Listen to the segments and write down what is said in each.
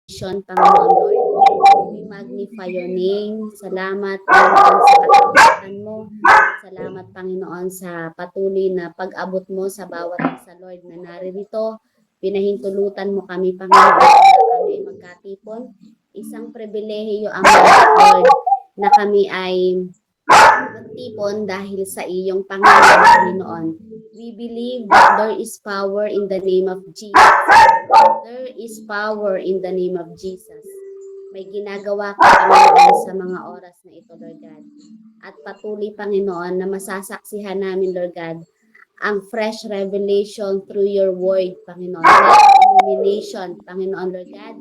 Panginoon Lord. We magnify your name. Salamat, Panginoon, sa katapatan mo. Salamat, Panginoon, sa patuloy na pag-abot mo sa bawat isa, Lord, na naririto. Pinahintulutan mo kami, Panginoon, na kami ay magkatipon. Isang pribilehiyo, Ama, Lord, na kami ay magtipon dahil sa iyong Panginoon, Panginoon. We believe that there is power in the name of Jesus. There is power in the name of Jesus. May ginagawa ka, Panginoon, sa mga oras na ito, Lord God. At patuloy, Panginoon, na masasaksihan namin, Lord God, ang fresh revelation through your word, Panginoon. Illumination, Panginoon, Lord God,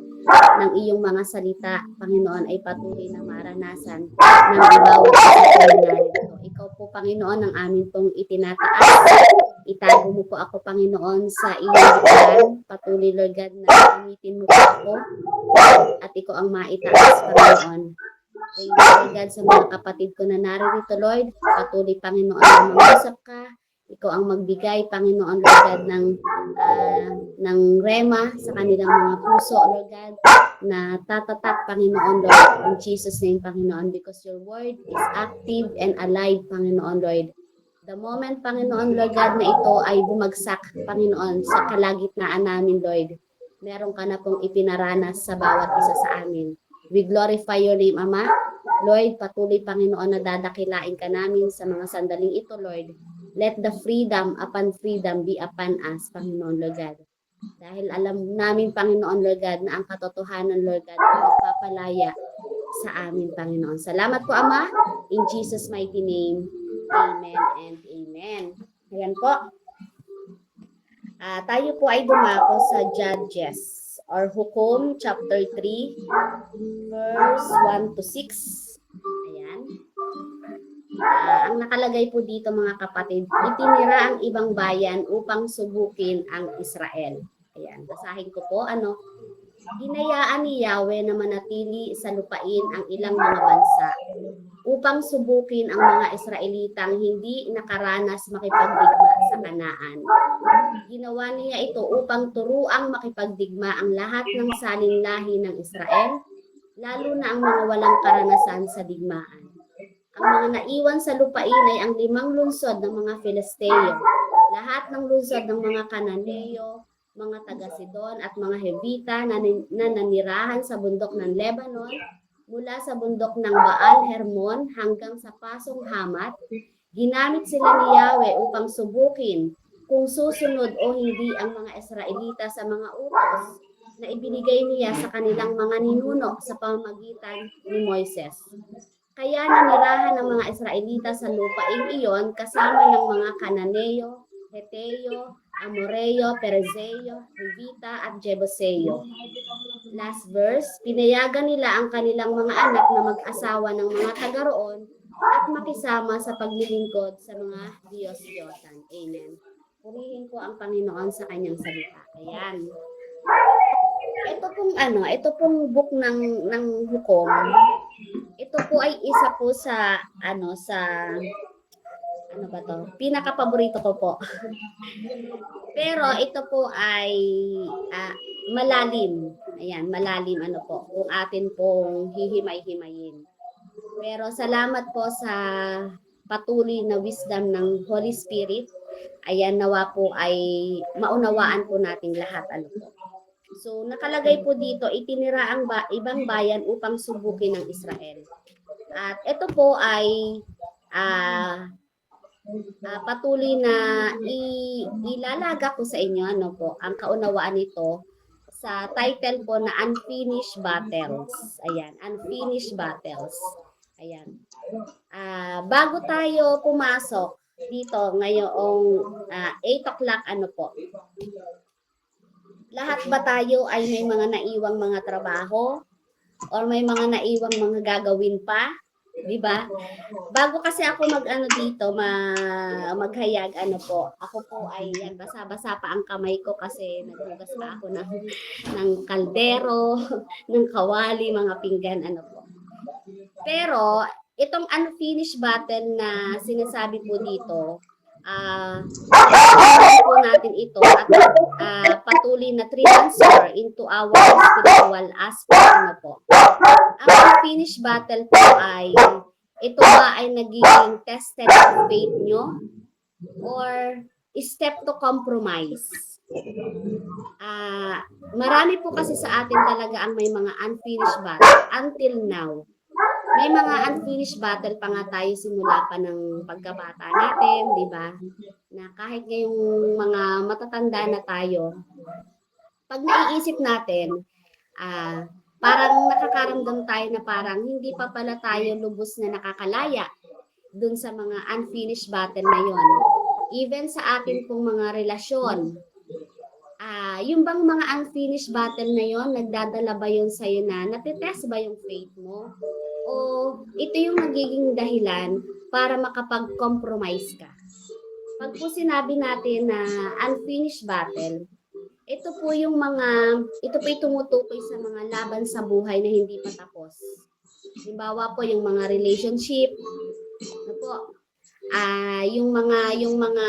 ng iyong mga salita, Panginoon, ay patuloy na maranasan ng bawat isa na narito. Ikaw po, Panginoon, ang amin pong itinataas. Itago mo po ako, Panginoon, sa iyong buwan. Patuloy, Lord God, na gamitin mo po ako at ikaw ang maitaas, Panginoon. Pray, Lord God, sa mga kapatid ko na naririto, Lord. Patuloy, Panginoon, na mangusap ka. Ikaw ang magbigay, Panginoon, Lord God, ng rema sa kanilang mga puso, Lord God, na tatatak, Panginoon, Lord, in Jesus' name, Panginoon, because your word is active and alive, Panginoon, Lord. The moment, Panginoon, Lord God, na ito ay bumagsak, Panginoon, sa kalagitnaan namin, Lord, meron ka na pong ipinaranas sa bawat isa sa amin. We glorify your name, Ama. Lord, patuloy, Panginoon, na dadakilain ka namin sa mga sandaling ito, Lord. Let the freedom upon freedom be upon us, Panginoon, Lord God. Dahil alam namin, Panginoon, Lord God, na ang katotohanan, Lord God, ay magpapalaya sa amin, Panginoon. Salamat po, Ama. In Jesus' mighty name. Amen and amen. Ayan po. Tayo po ay dumako sa Judges or Hukom chapter 3 verse 1 to 6. Ayan. Ang nakalagay po dito, mga kapatid, itinira ang ibang bayan upang subukin ang Israel. Ayan, basahin ko po. Hinayaan ni Yahweh na manatili sa lupain ang ilang mga bansa upang subukin ang mga Israelitang hindi nakaranas makipagdigma sa Kanaan. Ginawa niya ito upang turuang makipagdigma ang lahat ng salinlahi ng Israel, lalo na ang mga walang karanasan sa digmaan. Ang mga naiwan sa lupain ay ang 5 lungsod ng mga Filisteo, lahat ng lungsod ng mga Kananeo, mga taga-Sidon at mga Hevita na nanirahan sa bundok ng Lebanon, mula sa bundok ng Baal Hermon hanggang sa pasong Hamat. Ginamit sila ni Yahweh upang subukin kung susunod o hindi ang mga Israelita sa mga utos na ibinigay niya sa kanilang mga ninuno sa pamamagitan ni Moises. Kaya nanirahan ng mga Israelita sa lupaing iyon kasama ng mga Kananeo, Heteo, Amoreo, Perizeo, Hivita at Jebuseo. Last verse, pinayagan nila ang kanilang mga anak na mag-asawa ng mga taga-roon at makisama sa paglilingkod sa mga Diyos-Diyosan. Amen. Purihin ko ang Panginoon sa kanyang salita. Ayan. Ito pong book ng Hukom. Ito po ay isa po sa pinaka-paborito ko po. Pero ito po ay malalim. Ayan, malalim kung atin pong hihimay-himayin. Pero salamat po sa patuloy na wisdom ng Holy Spirit. Ayan, nawa po ay maunawaan po nating lahat po. So, nakalagay po dito, itinira ang ibang bayan upang subukin ng Israel. At ito po ay patuloy na ilalaga ko sa inyo ang kaunawaan nito sa title po na Unfinished Battles. Ayan, Unfinished Battles. Ayan. Bago tayo pumasok dito ngayong 8 o'clock lahat ba tayo ay may mga naiwang mga trabaho or may mga naiwang mga gagawin pa? Di ba? Bago kasi ako maghayag ako po ay basa-basa pa ang kamay ko kasi naghugas pa ako ng kaldero, ng kawali, mga pinggan po. Pero itong unfinished battle na sinasabi po dito, Patuloy po natin ito at patuloy na 3 months more into our spiritual aspect. Ano po? Ang unfinished battle po ay, ito ba ay nagiging tested of faith nyo or step to compromise? Marami po kasi sa atin talaga ang may mga unfinished battle until now. May mga unfinished battle pa nga tayo simula pa ng pagkabata natin, di ba? Na kahit ngayong mga matatanda na tayo, pag naiisip natin, parang nakakaramdam tayo na parang hindi pa pala tayo lubos na nakakalaya dun sa mga unfinished battle na yon. Even sa atin pong mga relasyon, yung bang mga unfinished battle na yon, nagdadala ba yun sa'yo na natitest ba yung faith mo? O ito yung nagiging dahilan para makapag-compromise ka? Pag po sinabi natin na unfinished battle, ito po yung tumutukoy sa mga laban sa buhay na hindi pa tapos. Halimbawa po yung mga relationship, ano po, yung mga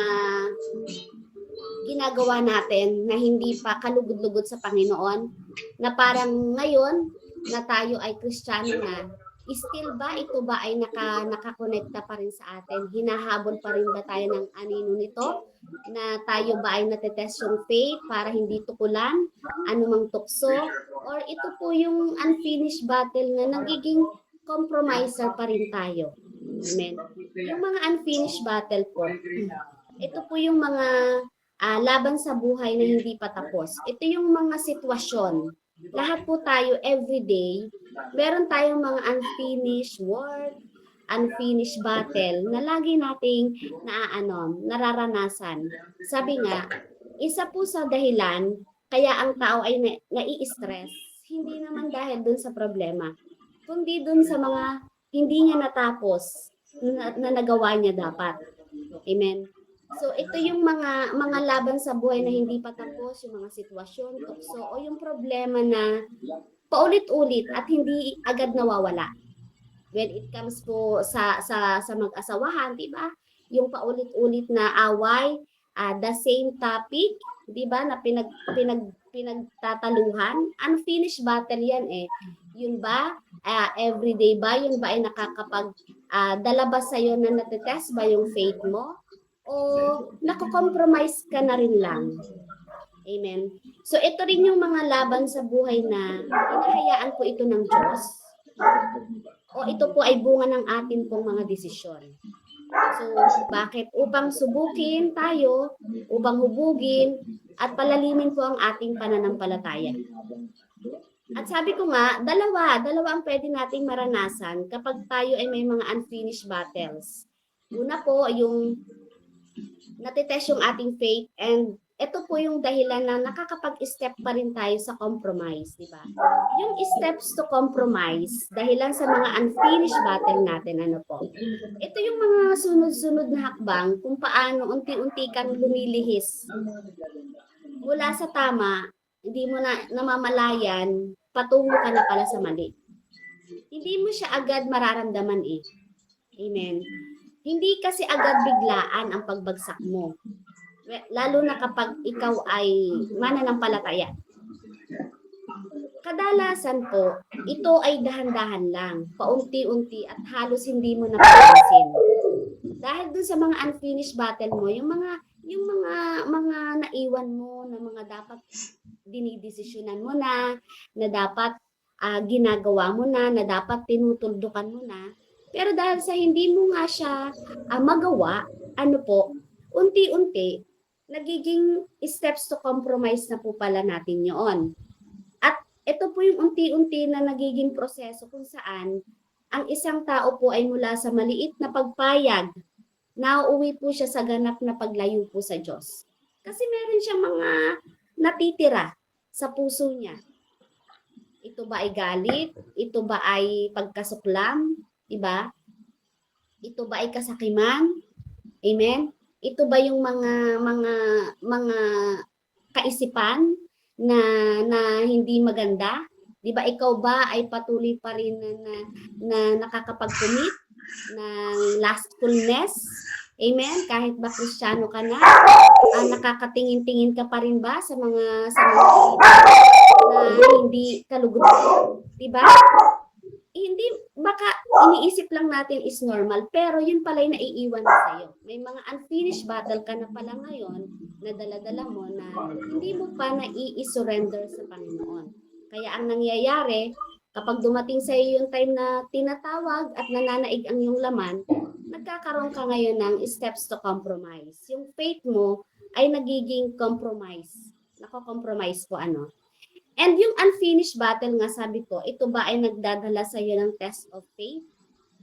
ginagawa natin na hindi pa kalugod-lugod sa Panginoon, na parang ngayon na tayo ay Kristiyano na, still ba ito ba ay nakakonekta pa rin sa atin? Hinahabol pa rin ba tayo ng anino nito? Na tayo ba ay natetest yung faith para hindi tukulan anumang tukso? Or ito po yung unfinished battle na nagiging compromiser pa rin tayo? Amen. Yung mga unfinished battle po, ito po yung mga laban sa buhay na hindi pa tapos. Ito yung mga sitwasyon. Lahat po tayo everyday, meron tayong mga unfinished work, unfinished battle na lagi nating nararanasan. Sabi nga, isa po sa dahilan kaya ang tao ay nai-stress, hindi naman dahil dun sa problema, kundi dun sa mga hindi niya natapos na nagawa niya dapat. Amen. So ito yung mga laban sa buhay na hindi pa tapos, yung mga sitwasyon, tukso o yung problema na paulit-ulit at hindi agad nawawala. When it comes po sa mag-asawahan, 'di ba? Yung paulit-ulit na away, the same topic, 'di ba? Na pinagtataluhan, unfinished battle 'yan eh. Yun ba? Everyday ba? Yun ba ay nakakapag dala ba sa'yo na natetest ba yung faith mo? O nako-compromise ka na rin lang? Amen. So ito rin yung mga laban sa buhay na hinahayaan po ito ng Diyos. O ito po ay bunga ng atin pong mga desisyon. So bakit? Upang subukin tayo, upang hubugin, at palalimin po ang ating pananampalataya. At sabi ko nga, dalawa ang pwede nating maranasan kapag tayo ay may mga unfinished battles. Una po, yung natitest yung ating faith, and ito po yung dahilan na nakakapag-step pa rin tayo sa compromise, di ba? Yung steps to compromise, dahilan sa mga unfinished battle natin, ano po? Ito yung mga sunod-sunod na hakbang kung paano unti-unti kang lumilihis mula sa tama, hindi mo na namamalayan, patungo ka na pala sa mali. Hindi mo siya agad mararamdaman eh. Amen. Hindi kasi agad biglaan ang pagbagsak mo. Lalo na kapag ikaw ay mananampalataya. Kadalasan po, ito ay dahan-dahan lang, paunti-unti at halos hindi mo napapansin. Dahil dun sa mga unfinished battle mo, yung mga naiwan mo na mga dapat dinidesisyonan mo na dapat ginagawa mo na dapat tinutuldukan mo na. Pero dahil sa hindi mo nga siya magawa, ano po, unti-unti, nagiging steps to compromise na po pala natin yun. At ito po yung unti-unti na nagiging proseso kung saan ang isang tao po ay mula sa maliit na pagpayag, nauuwi po siya sa ganap na paglayo po sa Diyos. Kasi meron siyang mga natitira sa puso niya. Ito ba ay galit? Ito ba ay pagkasuklam? Diba? Ito ba ay kasakiman? Amen? Ito ba yung mga kaisipan na hindi maganda? 'Di ba ikaw ba ay patuloy pa rin na nakakapag-commit ng lustfulness? Amen? Kahit ba Kristiyano ka na, nakakatingin-tingin ka pa rin ba sa mga na hindi kalugod-lugod? Diba? Hindi, baka iniisip lang natin is normal, pero yun pala yung naiiwan na sa'yo. May mga unfinished battle ka na pala ngayon na dala-dala mo na hindi mo pa nai-surrender sa Panginoon. Kaya ang nangyayari, kapag dumating sa iyo yung time na tinatawag at nananaig ang iyong laman, nagkakaroon ka ngayon ng steps to compromise. Yung faith mo ay nagiging compromise. Nako-compromise po ano. And yung unfinished battle nga sabi ko, ito ba ay nagdadala sa iyo ng test of faith?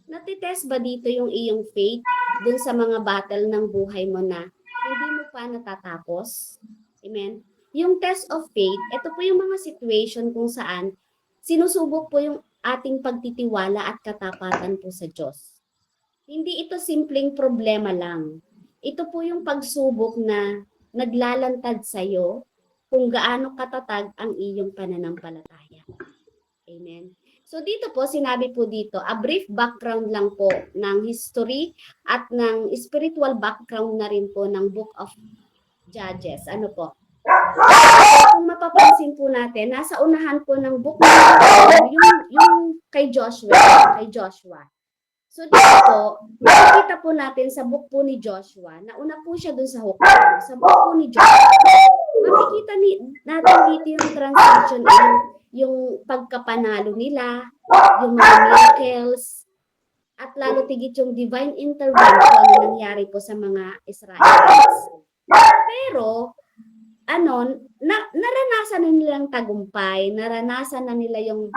Natitest ba dito yung iyong faith dun sa mga battle ng buhay mo na hindi mo pa natatapos? Amen? Yung test of faith, ito po yung mga situation kung saan sinusubok po yung ating pagtitiwala at katapatan po sa Diyos. Hindi ito simpleng problema lang. Ito po yung pagsubok na naglalantad sa iyo kung gaano katatag ang iyong pananampalataya. Amen. So dito po, sinabi po dito, a brief background lang po ng history at ng spiritual background na rin po ng Book of Judges. Ano po? Kung mapapansin po natin, nasa unahan po ng book yung kay Joshua. So dito po, makikita po natin sa book po ni Joshua, nauna po siya dun sa hukom. Sa book po ni Joshua, makikita natin dito yung transition, yung pagkapanalo nila, yung mga miracles, at lalo tigit yung divine intervention na nangyari po sa mga Israelites. Pero, naranasan na nilang tagumpay, naranasan na nila yung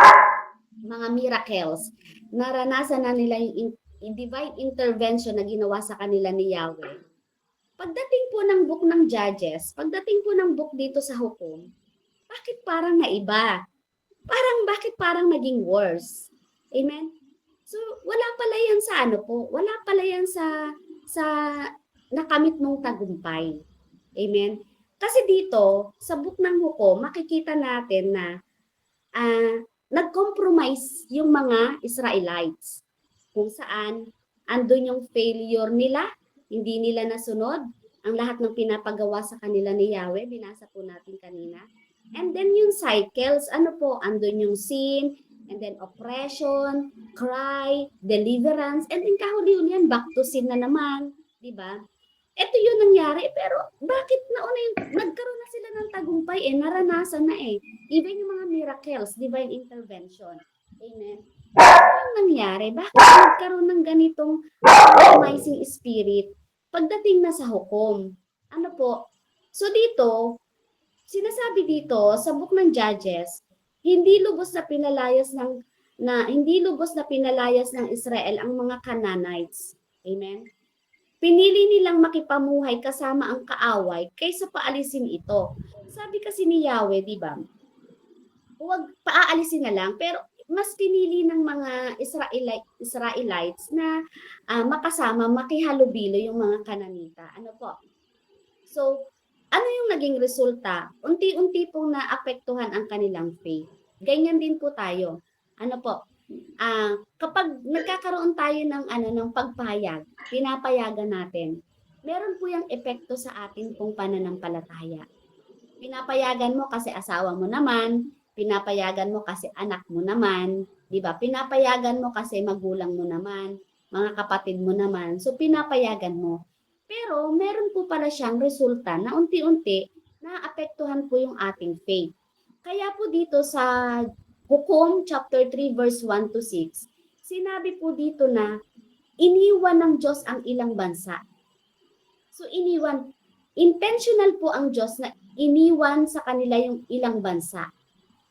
mga miracles, naranasan na nila yung divine intervention na ginawa sa kanila ni Yahweh. Pagdating po ng book ng Judges, pagdating po ng book dito sa hukom, bakit parang naiba? Bakit parang naging worse? Amen? So, wala pala yan sa wala pala yan sa nakamit mong tagumpay. Amen? Kasi dito, sa book ng hukom, makikita natin na nag-compromise yung mga Israelites. Kung saan, andun yung failure nila, hindi nila nasunod ang lahat ng pinapagawa sa kanila ni Yahweh, binasa po natin kanina. And then yung cycles, andun yung sin, and then oppression, cry, deliverance, and then kahuli-huli yan, back to sin na naman, di ba? Ito yung nangyari, pero bakit nauna yung nagkaroon na sila ng tagumpay naranasan na even yung mga miracles, divine intervention. Amen. Ano yung nangyari? Bakit nagkaroon ng ganitong compromising spirit pagdating na sa hukom? Ano po? So dito, sinasabi dito sa book ng Judges, hindi lubos na pinalayas ng Israel ang mga Canaanites. Amen. Pinili nilang makipamuhay kasama ang kaaway kaysa paalisin ito. Sabi kasi ni Yahweh, di ba? Huwag paaalisin na lang, pero mas pinili ng mga Israelites na makasama, makihalubilo yung mga Kananita. Ano po? So, ano yung naging resulta? Unti-unti pong naapektuhan ang kanilang faith. Ganyan din po tayo. Ano po? Kapag nagkakaroon tayo ng pagpahayag, pinapayagan natin, meron po yung epekto sa atin pong pananampalataya. Pinapayagan mo kasi asawa mo naman, pinapayagan mo kasi anak mo naman, di ba? Pinapayagan mo kasi magulang mo naman, mga kapatid mo naman. So, pinapayagan mo. Pero, meron po pala siyang resulta na unti-unti naapektuhan po yung ating faith. Kaya po dito sa Hukom chapter 3 verse 1 to 6, sinabi po dito na iniwan ng Diyos ang ilang bansa. So intentional po ang Diyos na iniwan sa kanila yung ilang bansa.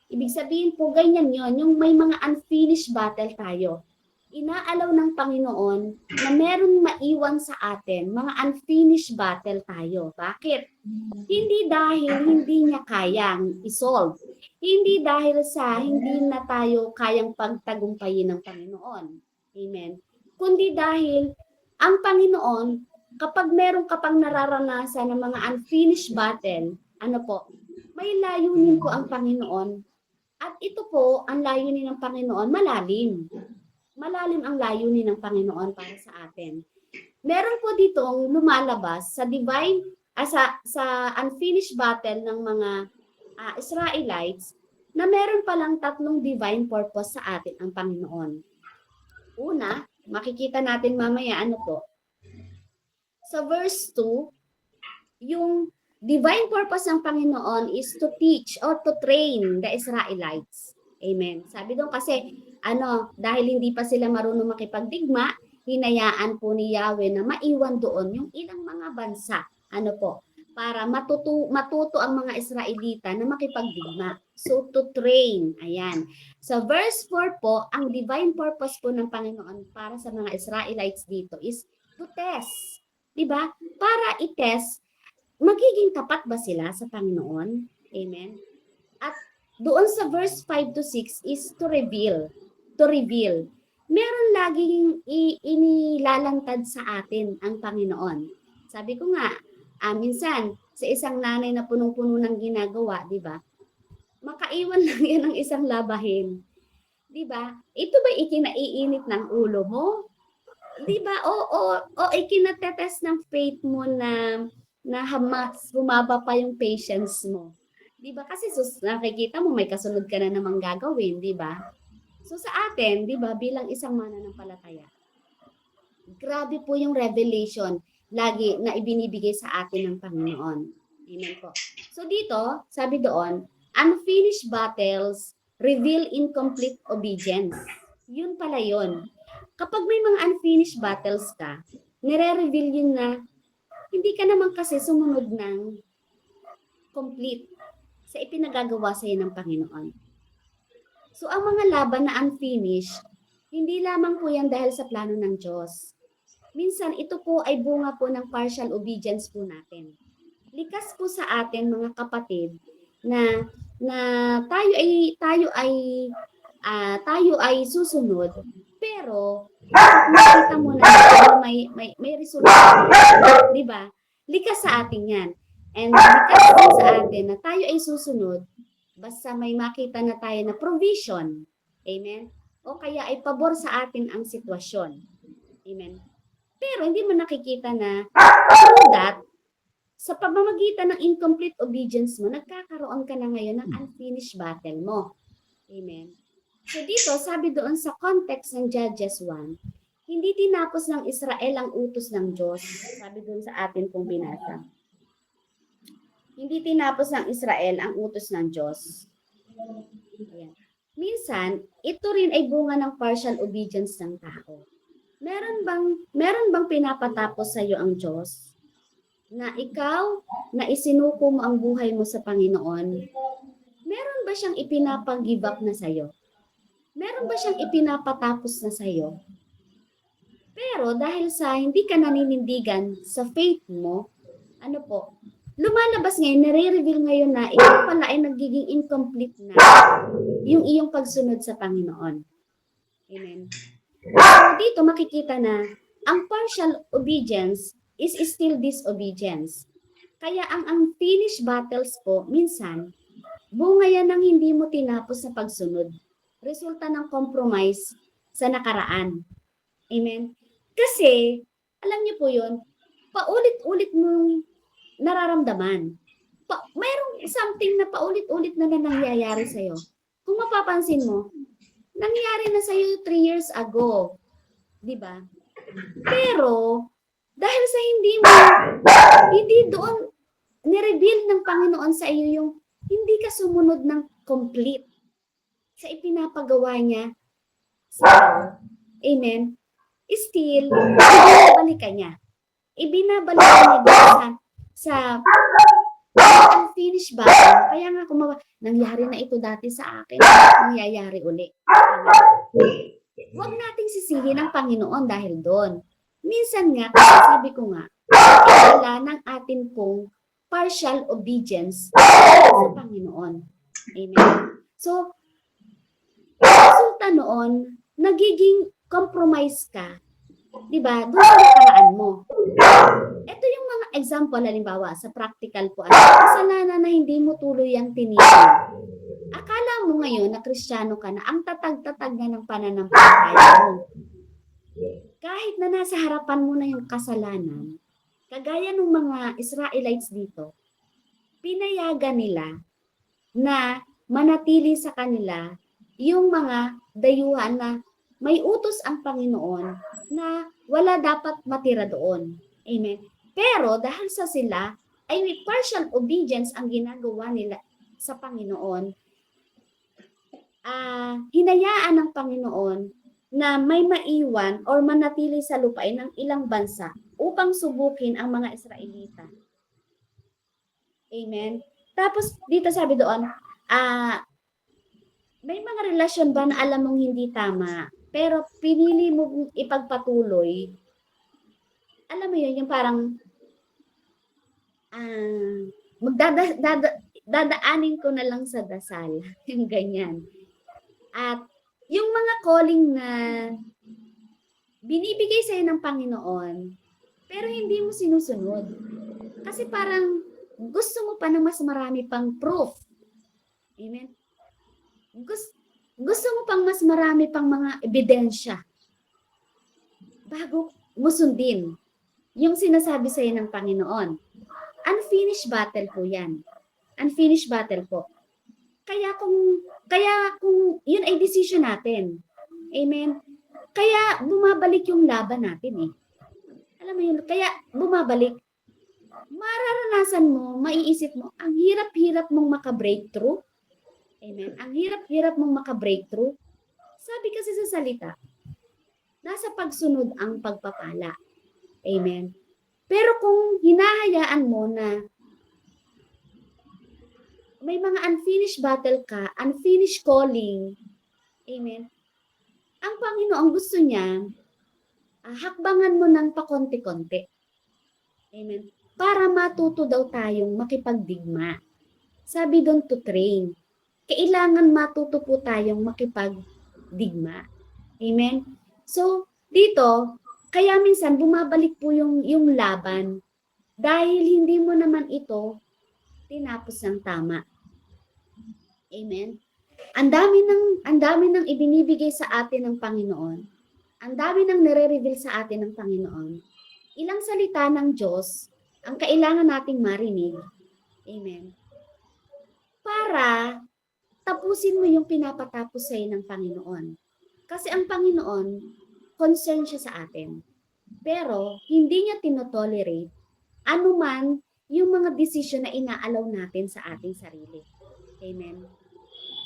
Ibig sabihin po ganyan yon, yung may mga unfinished battle tayo. Inaalaw ng Panginoon na meron maiwan sa atin, mga unfinished battle tayo. Bakit? Hindi dahil hindi niya kayang isolve. Hindi dahil sa hindi na tayo kayang pagtagumpayin ng Panginoon. Amen. Kundi dahil ang Panginoon, kapag meron ka pang nararanasan ng mga unfinished battle, may layunin po ang Panginoon. At ito po, ang layunin ng Panginoon, malalim. Malalim ang layunin ng Panginoon para sa atin. meron po ditong lumalabas sa divine, sa unfinished battle ng mga Israelites, na meron palang tatlong divine purpose sa atin ang Panginoon. Una, makikita natin mamaya ano po. Sa verse 2, yung divine purpose ng Panginoon is to teach or to train the Israelites. Amen. Sabi doon kasi, dahil hindi pa sila marunong makipagdigma, hinayaan po ni Yahweh na maiwan doon yung ilang mga bansa. Para matuto ang mga Israelita na makipagdigma. So, to train. Ayan. Sa verse 4 po, ang divine purpose po ng Panginoon para sa mga Israelites dito is to test. Diba? Para i-test, magiging tapat ba sila sa Panginoon? Amen? At doon sa verse 5 to 6 is to reveal. To reveal. Meron laging inilalantad sa atin ang Panginoon. Sabi ko nga, minsan, sa isang nanay na punong-puno ng ginagawa, di ba? Makaiwan lang yan ng isang labahin. Di ba? Ito ba ikinaiinit ng ulo mo? Di ba? O ikinatetest ng faith mo na humaba pa yung patience mo. Di ba? Kasi nakikita mo, may kasunod ka na namang gagawin, di ba? So sa atin, di ba, bilang isang mananampalataya, grabe po yung revelation lagi na ibinibigay sa atin ng Panginoon. Amen po. So dito, sabi doon, unfinished battles reveal incomplete obedience. Yun pala yun. Kapag may mga unfinished battles ka, nire-reveal yun na hindi ka naman kasi sumunod ng complete sa ipinagagawa sa iyo ng Panginoon. So ang mga laban na unfinished, hindi lamang po yan dahil sa plano ng Diyos. Minsan, ito po ay bunga po ng partial obedience po natin. Likas po sa atin, mga kapatid, na tayo ay susunod, pero makita mo na may resulta, di ba? Likas sa atin yan. And likas din sa atin na tayo ay susunod, basta may makita na tayo na provision. Amen? O kaya ay pabor sa atin ang sitwasyon. Amen? Pero hindi mo nakikita na through that, sa pamamagitan ng incomplete obedience mo, nagkakaroon ka na ngayon ng unfinished battle mo. Amen. So dito, sabi doon sa context ng Judges 1, hindi tinapos ng Israel ang utos ng Diyos. Sabi doon sa atin pong binasa. Hindi tinapos ng Israel ang utos ng Diyos. Ayan. Minsan, ito rin ay bunga ng partial obedience ng tao. Meron bang pinapatapos sa iyo ang Diyos? Na ikaw, na isinuko mo ang buhay mo sa Panginoon, meron ba siyang ipinapag-give up na sa iyo? Meron ba siyang ipinapatapos na sa iyo? Pero dahil sa hindi ka naninindigan sa faith mo, lumalabas ngayon, nare-reveal ngayon na ikaw pala ay nagiging incomplete na yung iyong pagsunod sa Panginoon. Amen. So dito makikita na ang partial obedience is still disobedience. Kaya ang unfinished battles po, minsan, bunga yan ng hindi mo tinapos sa pagsunod. Resulta ng compromise sa nakaraan. Amen? Kasi, alam niyo po yun, paulit-ulit mong nararamdaman. Mayroong something na paulit-ulit na nangyayari sa'yo. Kung mapapansin mo, nangyari na sa'yo 3 years ago. Diba? Pero, dahil sa hindi doon nireveal ng Panginoon sa iyo yung hindi ka sumunod ng complete sa ipinapagawa niya sa iyo. Amen? Still, ibinabalik ka niya. Ibinabalik ka niya sa unfinished battle. Kaya nga nangyari na ito dati sa akin, nangyayari uli. Huwag nating sisihin ang Panginoon dahil doon. Minsan nga, sabi ko nga, wala ng atin pong partial obedience sa Panginoon. Amen. So, resulta noon, nagiging compromise ka. Diba? Doon sa nakaraan mo. Ito yung mga example, halimbawa, sa practical po. Kasalanan na hindi mo tuloy ang tinigil. Akala mo ngayon na Kristiyano ka na, ang tatag-tatag na ng pananampalataya mo. kahit na nasa harapan mo na yung kasalanan, kagaya ng mga Israelites dito, pinayagan nila na manatili sa kanila yung mga dayuhan na may utos ang Panginoon na wala dapat matira doon. Amen. Pero dahil sa sila ay may partial obedience ang ginagawa nila sa Panginoon, hinayaan ng Panginoon na may maiwan or manatili sa lupain ng ilang bansa upang subukin ang mga Israelita. Amen. Tapos dito sabi doon, may mga relasyon ba na alam mong hindi tama, pero pinili mo ipagpatuloy? Alam mo yun, yung parang dadaanin ko na lang sa dasal. Yung ganyan. At yung mga calling na binibigay sa'yo ng Panginoon, pero hindi mo sinusunod. Kasi parang gusto mo pa ng mas marami pang proof. Amen? Gusto mo pang mas marami pang mga ebidensya bago mo sundin yung sinasabi sa'yo ng Panginoon. Unfinished battle po yan. Unfinished battle po. Kaya kung yun ay decision natin. Amen? Kaya bumabalik yung laban natin eh. Alam mo yun, kaya bumabalik. Mararanasan mo, maiisip mo, ang hirap-hirap mong maka-breakthrough. Amen? Ang hirap-hirap mong maka-breakthrough. Sabi kasi sa salita, nasa pagsunod ang pagpapala. Amen? Pero kung hinahayaan mo na may mga unfinished battle ka, unfinished calling, amen, ang Panginoon gusto niya, hakbangan mo ng pakonti-konti. Amen. Para matuto daw tayong makipagdigma. Sabi doon to train. Kailangan matuto po tayong makipagdigma. Amen. So, dito, kaya minsan bumabalik po yung laban dahil hindi mo naman ito tinapos ng tama. Amen. Ang dami ng ibinibigay sa atin ng Panginoon. Ang dami ng nire-reveal sa atin ng Panginoon. Ilang salita ng Diyos ang kailangan nating marinig. Amen. Para tapusin mo yung pinapatapos sa ng Panginoon. Kasi ang Panginoon, concerned siya sa atin. Pero hindi niya tinotolerate anuman yung mga desisyon na inaalaw natin sa ating sarili. Amen.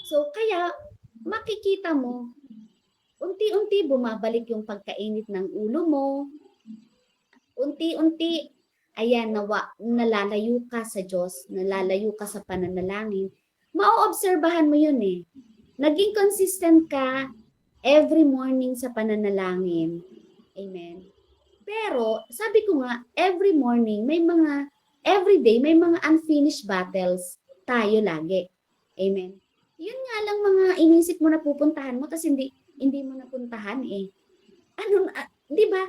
So, kaya makikita mo, unti-unti bumabalik yung pagkainit ng ulo mo. Unti-unti, ayan, nalalayo ka sa Diyos, nalalayo ka sa pananalangin. Maoobserbahan mo yun eh. Naging consistent ka every morning sa pananalangin. Amen. Pero, sabi ko nga, every morning, every day, may mga unfinished battles tayo lagi. Amen. Yun nga lang mga inisip mo na pupuntahan mo, tapos hindi mo napuntahan eh. Di ba?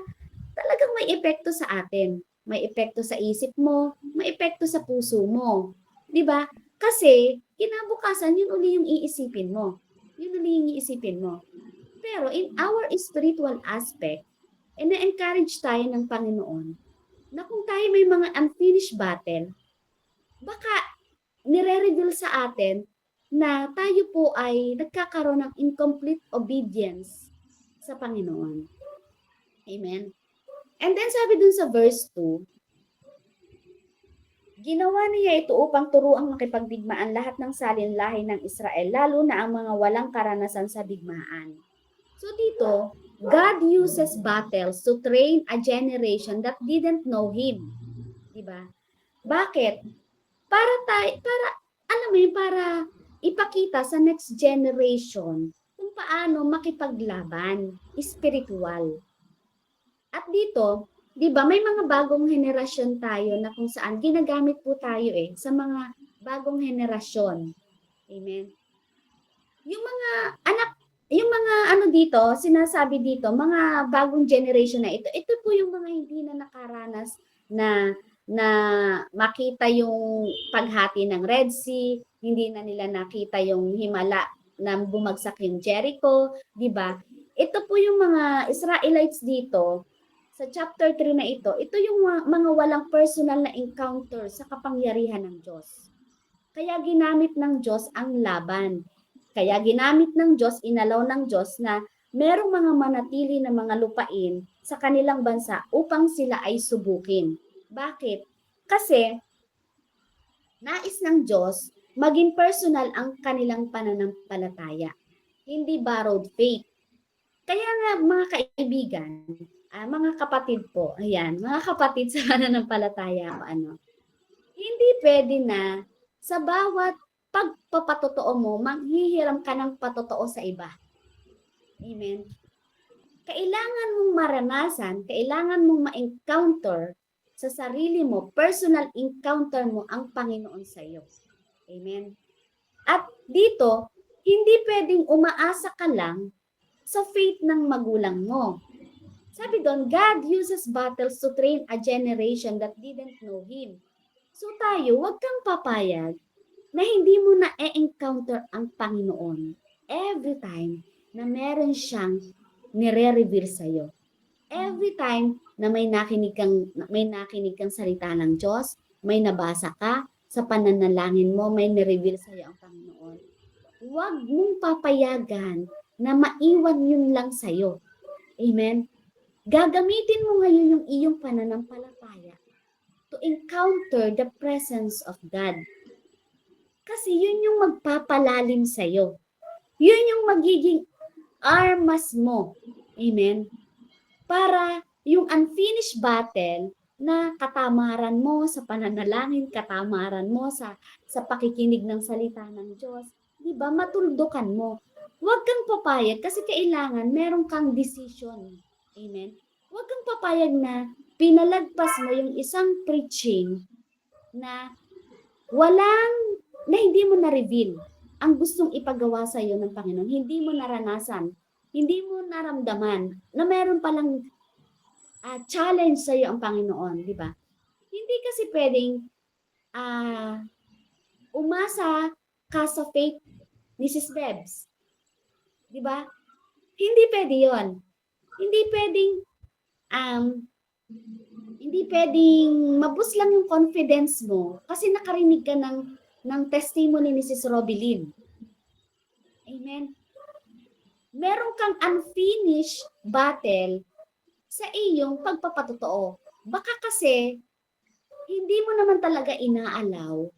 Talagang may epekto sa atin. May epekto sa isip mo, may epekto sa puso mo. Di ba? Kasi, kinabukasan, yun uli yung iisipin mo. Yun uli yung iisipin mo. Pero in our spiritual aspect, na-encourage tayo ng Panginoon na kung tayo may mga unfinished battle, baka nire-reveal sa atin na tayo po ay nagkakaroon ng incomplete obedience sa Panginoon. Amen. And then sabi dun sa verse 2, ginawa niya ito upang turuang makipagdigmaan lahat ng salinlahi ng Israel, lalo na ang mga walang karanasan sa digmaan. So dito, God uses battles to train a generation that didn't know Him. Diba? Bakit? Para alam mo yun, para ipakita sa next generation kung paano makipaglaban, spiritual. At dito, di ba, may mga bagong henerasyon tayo na kung saan ginagamit po tayo sa mga bagong henerasyon. Amen. Yung mga anak, yung mga dito, sinasabi dito, mga bagong generation na ito po yung mga hindi na nakaranas na makita yung paghati ng Red Sea, hindi na nila nakita yung himala na bumagsak yung Jericho, di ba? ito po yung mga Israelites dito, sa chapter 3 na ito yung mga walang personal na encounter sa kapangyarihan ng Diyos. Kaya ginamit ng Diyos ang laban. Kaya ginamit ng Diyos, inalaw ng Diyos na merong mga manatili na mga lupain sa kanilang bansa upang sila ay subukin. Bakit? Kasi nais ng Diyos maging personal ang kanilang pananampalataya, hindi borrowed faith. Kaya nga mga kaibigan, mga kapatid po, ayan, mga kapatid sa pananampalataya ko, hindi pwede na sa bawat pagpapatotoo mo, manghihiram ka ng patotoo sa iba. Amen. Kailangan mong maranasan, kailangan mong ma-encounter sa sarili mo, personal encounter mo ang Panginoon sa iyo. Amen. At dito, hindi pwedeng umaasa ka lang sa faith ng magulang mo. Sabi doon, God uses battles to train a generation that didn't know Him. So tayo, huwag kang papayag na hindi mo na e-encounter ang Panginoon every time na meron siyang nire-reveal sa'yo. Every time na may nakinig kang salita ng Diyos, may nabasa ka, sa pananalangin mo, may nire-reveal sa'yo ang Panginoon. Huwag mong papayagan na maiwan yun lang sa'yo. Amen? Gagamitin mo ngayon yung iyong pananampalataya to encounter the presence of God. Kasi yun yung magpapalalim sa'yo. Yun yung magiging armas mo. Amen? Para yung unfinished battle na katamaran mo sa pananalangin, katamaran mo sa pakikinig ng salita ng Diyos, di ba, matuldukan mo. Huwag kang papayag kasi kailangan meron kang decision. Amen? Huwag kang papayag na pinalagpas mo yung isang preaching na hindi mo na-reveal ang gustong ipagawa sa iyo ng Panginoon. Hindi mo naranasan, hindi mo naramdaman na meron palang challenge sa iyo ang Panginoon, di ba? Hindi kasi pwedeng umasa ka sa faith ni Sis Bebs. Di ba? Hindi pwede 'yon. Hindi pwedeng mabus lang yung confidence mo kasi nakarinig ka ng testimony ni Sis Robilyn. Amen. Meron kang unfinished battle sa iyong pagpapatotoo. Baka kasi hindi mo naman talaga inaalaw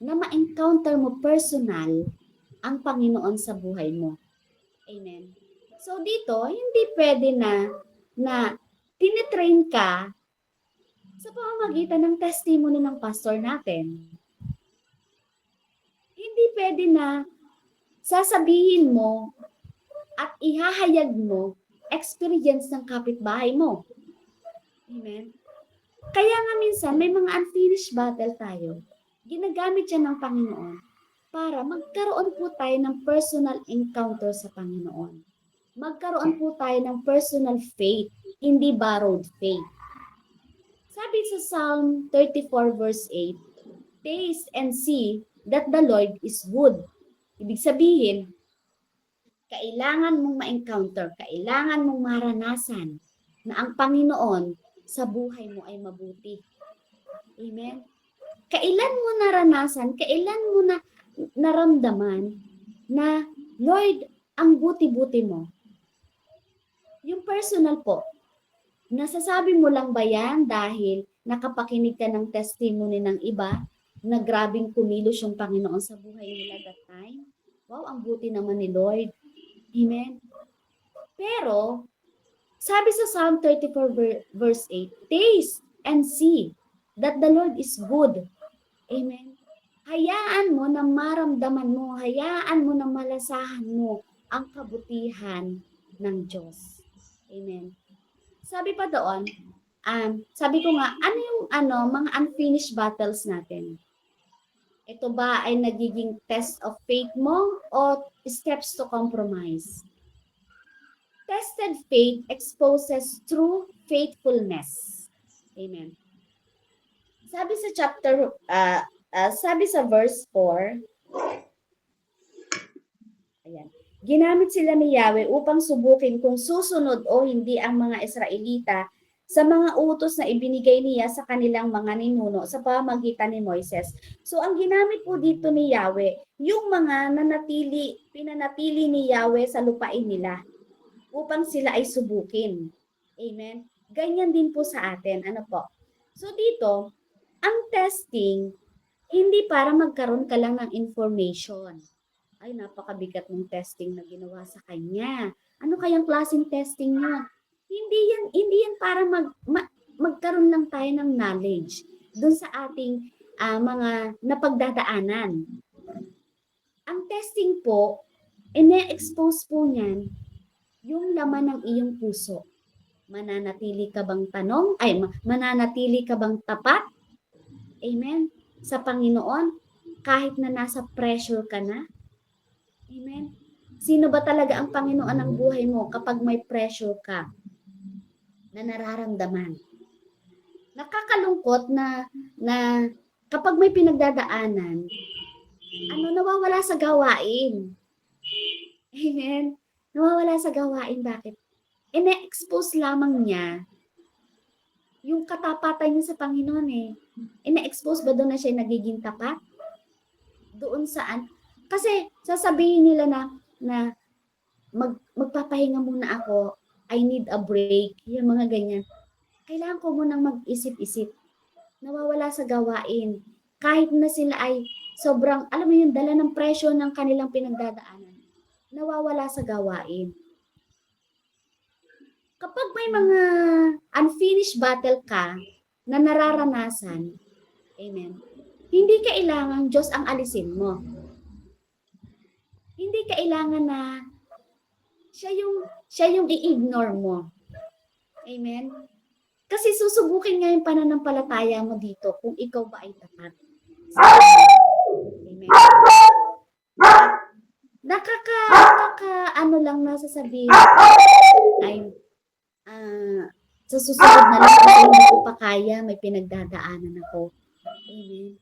na ma-encounter mo personal ang Panginoon sa buhay mo. Amen. So dito, hindi pwede na tinitrain ka sa pamamagitan ng testimony ng pastor natin. Hindi pwede na sasabihin mo at ihahayag mo experience ng kapitbahay mo. Amen. Kaya nga minsan may mga unfinished battle tayo. Ginagamit yan ng Panginoon para magkaroon po tayo ng personal encounter sa Panginoon. Magkaroon po tayo ng personal faith, hindi borrowed faith. Sabi sa Psalm 34 verse 8, taste and see that the Lord is good. Ibig sabihin, kailangan mong ma-encounter, kailangan mong maranasan na ang Panginoon sa buhay mo ay mabuti. Amen? Kailan mo naranasan, kailan mo na naramdaman na, Lord, ang buti-buti mo? Yung personal po, nasasabi mo lang ba yan dahil nakapakinig ka ng testimony ng iba na grabing kumilos yung Panginoon sa buhay nila that time? Wow, ang buti naman ni Lord. Amen? Pero, sabi sa Psalm 34 verse 8, taste and see that the Lord is good. Amen? Hayaan mo na maramdaman mo, hayaan mo na malasahan mo ang kabutihan ng Diyos. Amen? Sabi pa doon, sabi ko nga, ano yung mga unfinished battles natin? Ito ba ay nagiging test of faith mo o steps to compromise? Tested faith exposes true faithfulness. Amen. Sabi sa sabi sa verse 4, ayan. Ginamit sila ni Yahweh upang subukin kung susunod o hindi ang mga Israelita sa mga utos na ibinigay niya sa kanilang mga ninuno sa pamamagitan ni Moises. So ang ginamit po dito ni Yahweh, yung mga pinanatili ni Yahweh sa lupain nila upang sila ay subukin. Amen? Ganyan din po sa atin. Ano po? So dito, ang testing, hindi para magkaroon ka lang ng information. Ay, napakabigat ng testing na ginawa sa kanya. Ano kayang klaseng testing yun? Hindi yan para magkaroon lang tayo ng knowledge dun sa ating mga napagdadaanan. Ang testing po, ine-expose po niyan yung laman ng iyong puso. Mananatili ka bang mananatili ka bang tapat? Amen? Sa Panginoon, kahit na nasa pressure ka na? Amen? Sino ba talaga ang Panginoon ng buhay mo kapag may pressure ka na nararamdaman? Nakakalungkot na kapag may pinagdadaanan, nawawala sa gawain. Amen? Nawawala sa gawain. Bakit? Ine-expose lamang niya yung katapatan niya sa Panginoon eh. Ine-expose ba doon na siya nagiging tapat? Doon saan? Kasi sasabihin nila na magpapahinga muna ako, I need a break, yung mga ganyan. Kailangan ko munang mag-isip-isip. Nawawala sa gawain. Kahit na sila ay sobrang, alam mo yung dala ng presyo ng kanilang pinagdadaanan. Nawawala sa gawain. Kapag may mga unfinished battle ka na nararanasan, amen, hindi kailangan Diyos ang alisin mo. Hindi kailangan na siya yung i-ignore mo. Amen? Kasi susubukin nga yung pananampalataya mo dito kung ikaw ba ay tapat. Amen? Ano lang nasasabihin ay sa susunod na lang kasi hindi ko pa kaya, may pinagdadaanan ako. Amen?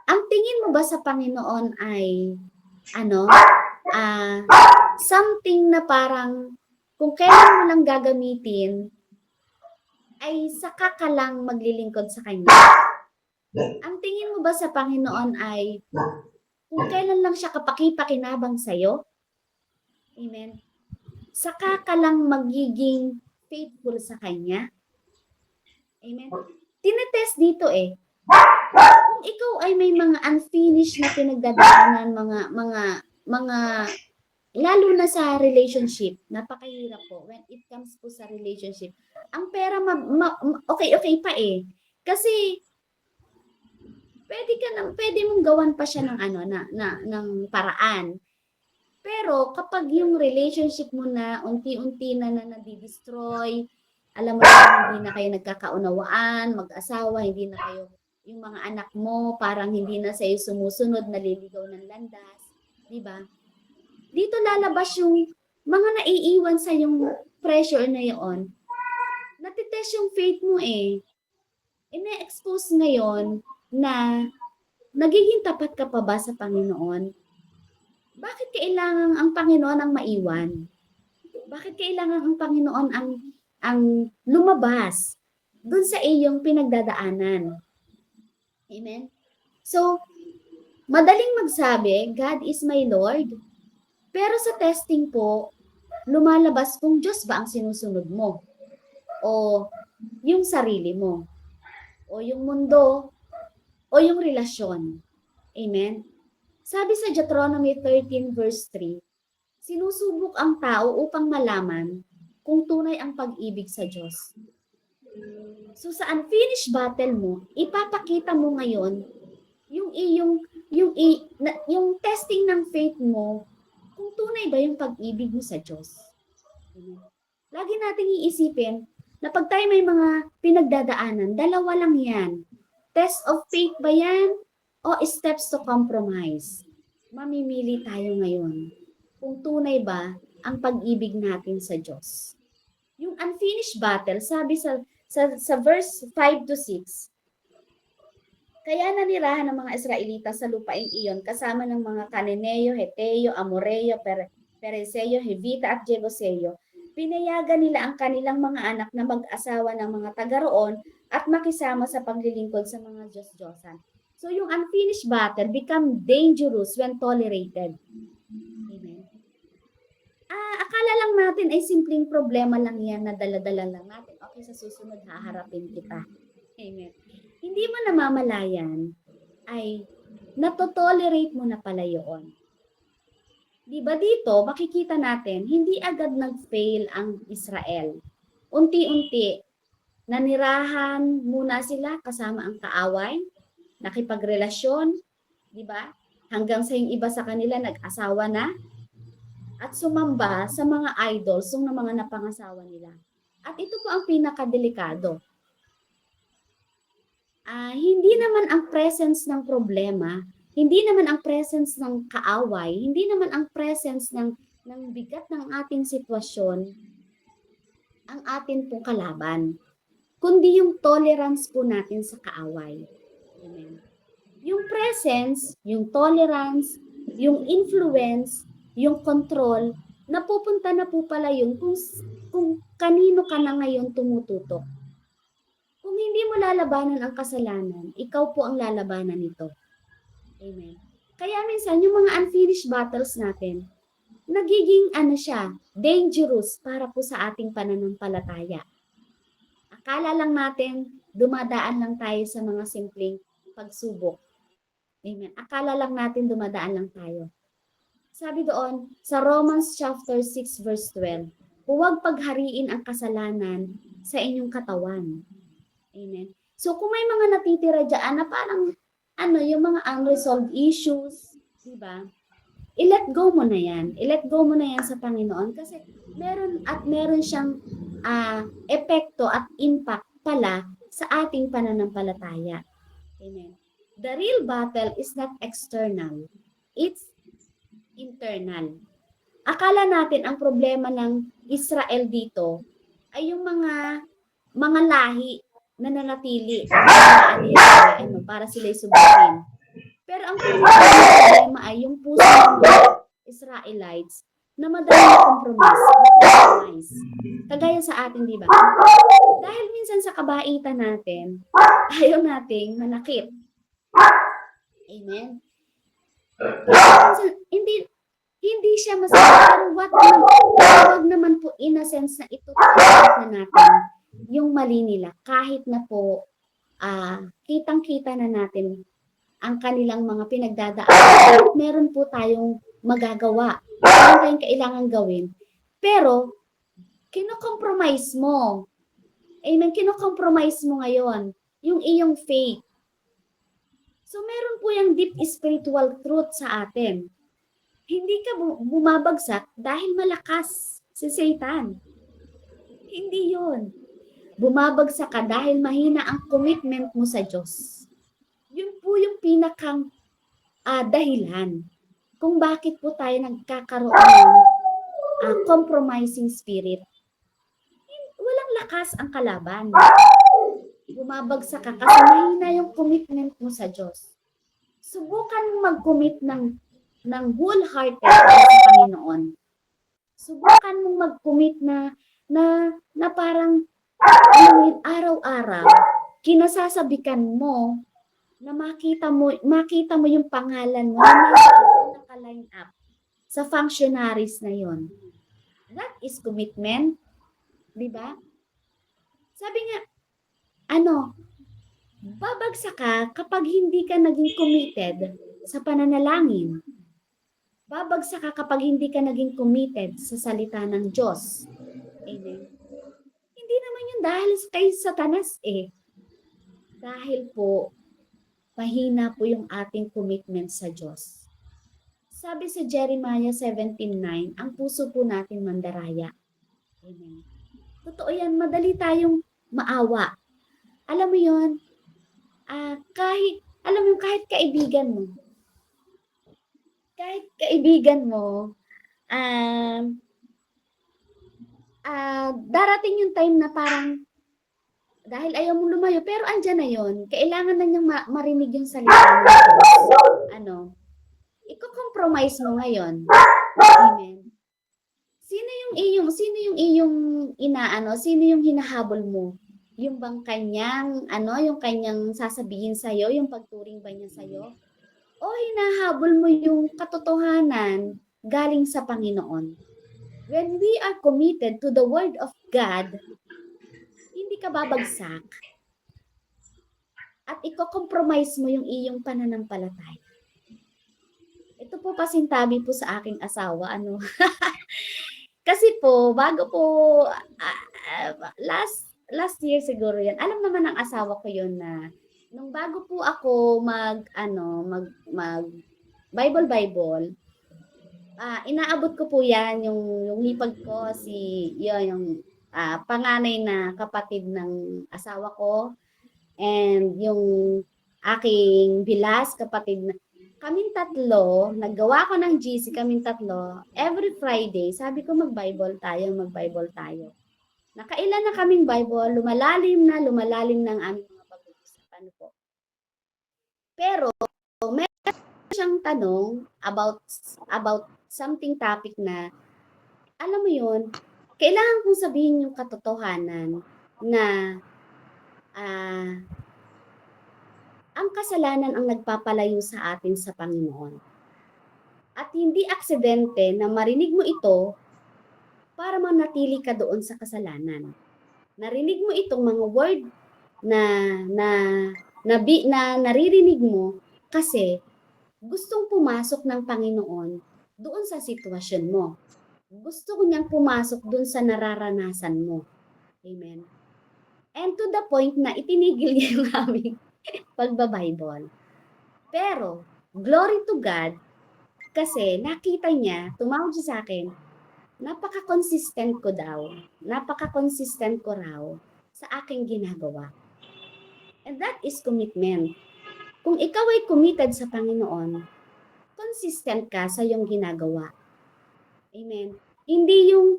Ang tingin mo ba sa Panginoon ay something na parang kung kailan mo lang gagamitin ay saka ka lang maglilingkod sa Kanya? Ang tingin mo ba sa Panginoon ay kung kailan lang siya kapaki-pakinabang sa'yo? Amen? Saka ka lang magiging faithful sa Kanya? Amen? Tinetest dito eh. Kung ikaw ay may mga unfinished na pinagdadaanan, mga lalo na sa relationship, napakahirap po when it comes po sa relationship. Ang pera okay pa eh. Kasi pwede mong gawan pa siya ng ng paraan. Pero kapag yung relationship mo na unti-unti na nadi-destroy, alam mo na hindi na kayo nagkakaunawaan, mag-asawa, hindi na kayo, yung mga anak mo parang hindi na sa'yo sumusunod, naliligaw ng landas, di ba? Dito lalabas yung mga naiiwan sa yung pressure na yon. Natitest yung faith mo eh. Ine-expose ngayon na nagiging tapat ka pa ba sa Panginoon? Bakit kailangan ang Panginoon ang maiwan? Bakit kailangan ang Panginoon ang lumabas dun sa iyong pinagdadaanan? Amen? So, madaling magsabi, God is my Lord. Pero sa testing po, lumalabas kung Diyos ba ang sinusunod mo? O yung sarili mo? O yung mundo? O yung relasyon? Amen? Sabi sa Deuteronomy 13 verse 3, sinusubok ang tao upang malaman kung tunay ang pag-ibig sa Diyos. So sa unfinished battle mo, ipapakita mo ngayon yung testing ng faith mo kung tunay ba yung pag-ibig mo sa Diyos. Lagi nating iisipin na pag tayo may mga pinagdadaanan, dalawa lang yan. Test of faith ba yan? O steps to compromise? Mamimili tayo ngayon kung tunay ba ang pag-ibig natin sa Diyos. Yung unfinished battle, sabi sa verse 5 to 6, kaya nanirahan ng mga Israelita sa lupaing iyon kasama ng mga Cananeo, Heteo, Amoreo, Pereseo, Hevita at Jebuseo, pinayagan nila ang kanilang mga anak na mag-asawa ng mga taga-roon at makisama sa paglilingkod sa mga Diyos-Diyosan. So yung unfinished battle become dangerous when tolerated. Amen. Akala lang natin ay simpleng problema lang yan na dala-dala lang natin. Okay, sa susunod haharapin kita. Amen. Hindi mo namamalayan ay natotolerate mo na pala yun. Di ba dito, makikita natin, hindi agad nag-fail ang Israel. Unti-unti, nanirahan muna sila kasama ang kaaway, nakipagrelasyon, di ba? Hanggang sa yung iba sa kanila nag-asawa na, at sumamba sa mga idols ng mga napangasawa nila. At ito po ang pinakadelikado. Hindi naman ang presence ng problema, hindi naman ang presence ng kaaway, hindi naman ang presence ng bigat ng ating sitwasyon ang atin pong kalaban, kundi yung tolerance po natin sa kaaway. Amen. Yung presence, yung tolerance, yung influence, yung control, napupunta na po pala yun kung kanino ka na ngayon tumututok. Kung hindi mo lalabanan ang kasalanan, ikaw po ang lalabanan nito. Amen. Kaya minsan, yung mga unfinished battles natin, nagiging dangerous para po sa ating pananampalataya. Akala lang natin, dumadaan lang tayo sa mga simpleng pagsubok. Amen. Akala lang natin dumadaan lang tayo. Sabi doon, sa Romans chapter 6 verse 12, huwag paghariin ang kasalanan sa inyong katawan. Amen. So kung may mga natitira dyan na parang yung mga unresolved issues, di ba? I-let go mo na yan. I-let go mo na yan sa Panginoon kasi meron siyang epekto at impact pala sa ating pananampalataya. Amen. The real battle is not external. It's internal. Akala natin ang problema ng Israel dito ay yung mga lahi na nanatili para sila'y subukin. Pero ang problema ay yung puso ng mga Israelites na madaling compromise. Kagaya sa atin, di ba? Dahil minsan sa kabaitan natin, ayaw nating manakit. Amen? Hindi siya masama, pero wag naman po in a sense na itutuloy na natin yung mali nila kahit na po kitang-kita na natin ang kanilang mga pinagdadaanan. Meron po tayong magagawa. Meron tayong kailangan gawin. Pero, kino-compromise mo. Amen. Kino-compromise mo ngayon yung iyong faith. So, meron po yung deep spiritual truth sa atin. Hindi ka bumabagsak dahil malakas si Satan. Hindi yun. Bumabagsak ka dahil mahina ang commitment mo sa Diyos. Yun po yung pinakang dahilan kung bakit po tayo nagkakaroon ng compromising spirit. Walang lakas ang kalaban. Bumabagsak ka kasi mahina yung commitment mo sa Diyos. Subukan mo mag-commit ng wholehearted sa Panginoon. Subukan mong mag-commit na parang araw-araw, kinasasabikan mo na makita mo yung pangalan mo na naka-line up sa functionaries na yon. That is commitment. Di ba? Sabi nga, babagsak ka kapag hindi ka naging committed sa pananalangin. Babagsak ka kapag hindi ka naging committed sa salita ng Diyos. Amen. Hindi naman yun dahil kay Satanas Dahil po, mahina po yung ating commitment sa Diyos. Sabi sa Jeremiah 17:9, ang puso po natin mandaraya. Amen. Totoo yan, madali tayong maawa. Alam mo yun, kahit kaibigan mo, darating yung time na parang dahil ayaw mong lumayo, pero andyan na yun. Kailangan na niyang marinig yung salita ng Diyos. Iko-compromise mo ngayon. Amen. sino yung iyong inaano, sino yung hinahabol mo? Yung bang kanyang yung kanyang sasabihin sa yung pagturing ba niya sa o hinahabol mo yung katotohanan galing sa Panginoon? When we are committed to the word of God, hindi ka babagsak at iko-compromise mo yung iyong pananampalataya. Ito po pasintabi po sa aking asawa, Kasi po, bago po, last year siguro yan, alam naman ng asawa ko yun na, nung bago po ako mag Bible, inaabot ko po yan, yung hipag ko, yung panganay na kapatid ng asawa ko, and yung aking bilas, kapatid na, kaming tatlo, naggawa ko ng GC, kaming tatlo, every Friday, sabi ko mag-Bible tayo. Nakailan na kaming Bible, lumalalim ng aming mga pag-uusap. Ano po. Pero, meron siyang tanong about something topic na, alam mo yun, kailangan kong sabihin yung katotohanan na ang kasalanan ang nagpapalayo sa atin sa Panginoon. At hindi aksidente na marinig mo ito para manatili ka doon sa kasalanan. Narinig mo itong mga word na naririnig mo kasi gustong pumasok ng Panginoon doon sa sitwasyon mo. Gusto ko niyang pumasok doon sa nararanasan mo. Amen. And to the point na itinigil niya yung aming pagbabible. Pero, glory to God, kasi nakita niya, tumawag siya sa akin, napaka-consistent ko raw sa aking ginagawa. And that is commitment. Kung ikaw ay committed sa Panginoon, consistent ka sa iyong ginagawa. Amen. Hindi yung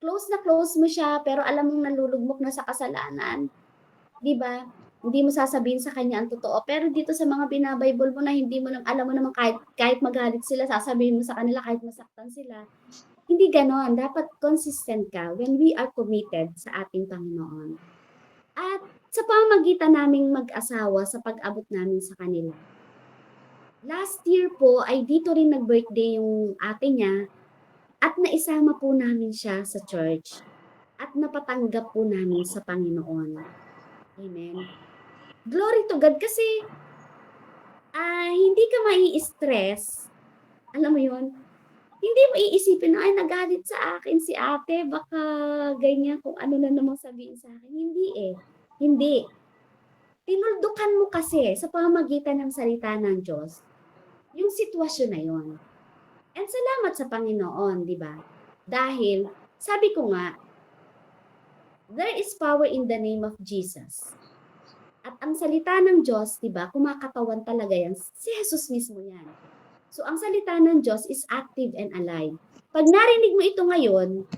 close mo siya pero alam mong nalulugmok na sa kasalanan. 'Di ba? Hindi mo sasabihin sa kanya ang totoo. Pero dito sa mga binabible mo na hindi mo alam mo naman kahit magalit sila, sasabihin mo sa kanila kahit masaktan sila. Hindi ganoon. Dapat consistent ka when we are committed sa ating Panginoon. At sa pamamagitan naming mag-asawa sa pag-abot namin sa kanila. Last year po ay dito rin nag-birthday yung ate niya at naisama po namin siya sa church at napatanggap po namin sa Panginoon. Amen. Glory to God kasi hindi ka mai-stress. Alam mo yun? Hindi mo iisipin na, ay nagalit sa akin si ate, baka ganyan kung ano na namang sabihin sa akin. Hindi eh. Hindi. Tinuldukan mo kasi sa pamamagitan ng salita ng Diyos yung sitwasyon na yon. And salamat sa Panginoon, di ba? Dahil, sabi ko nga, there is power in the name of Jesus. At ang salita ng Diyos, di ba, kumakatawan talaga yan. Si Jesus mismo yan. So, ang salita ng Diyos is active and alive. Pag narinig mo ito ngayon,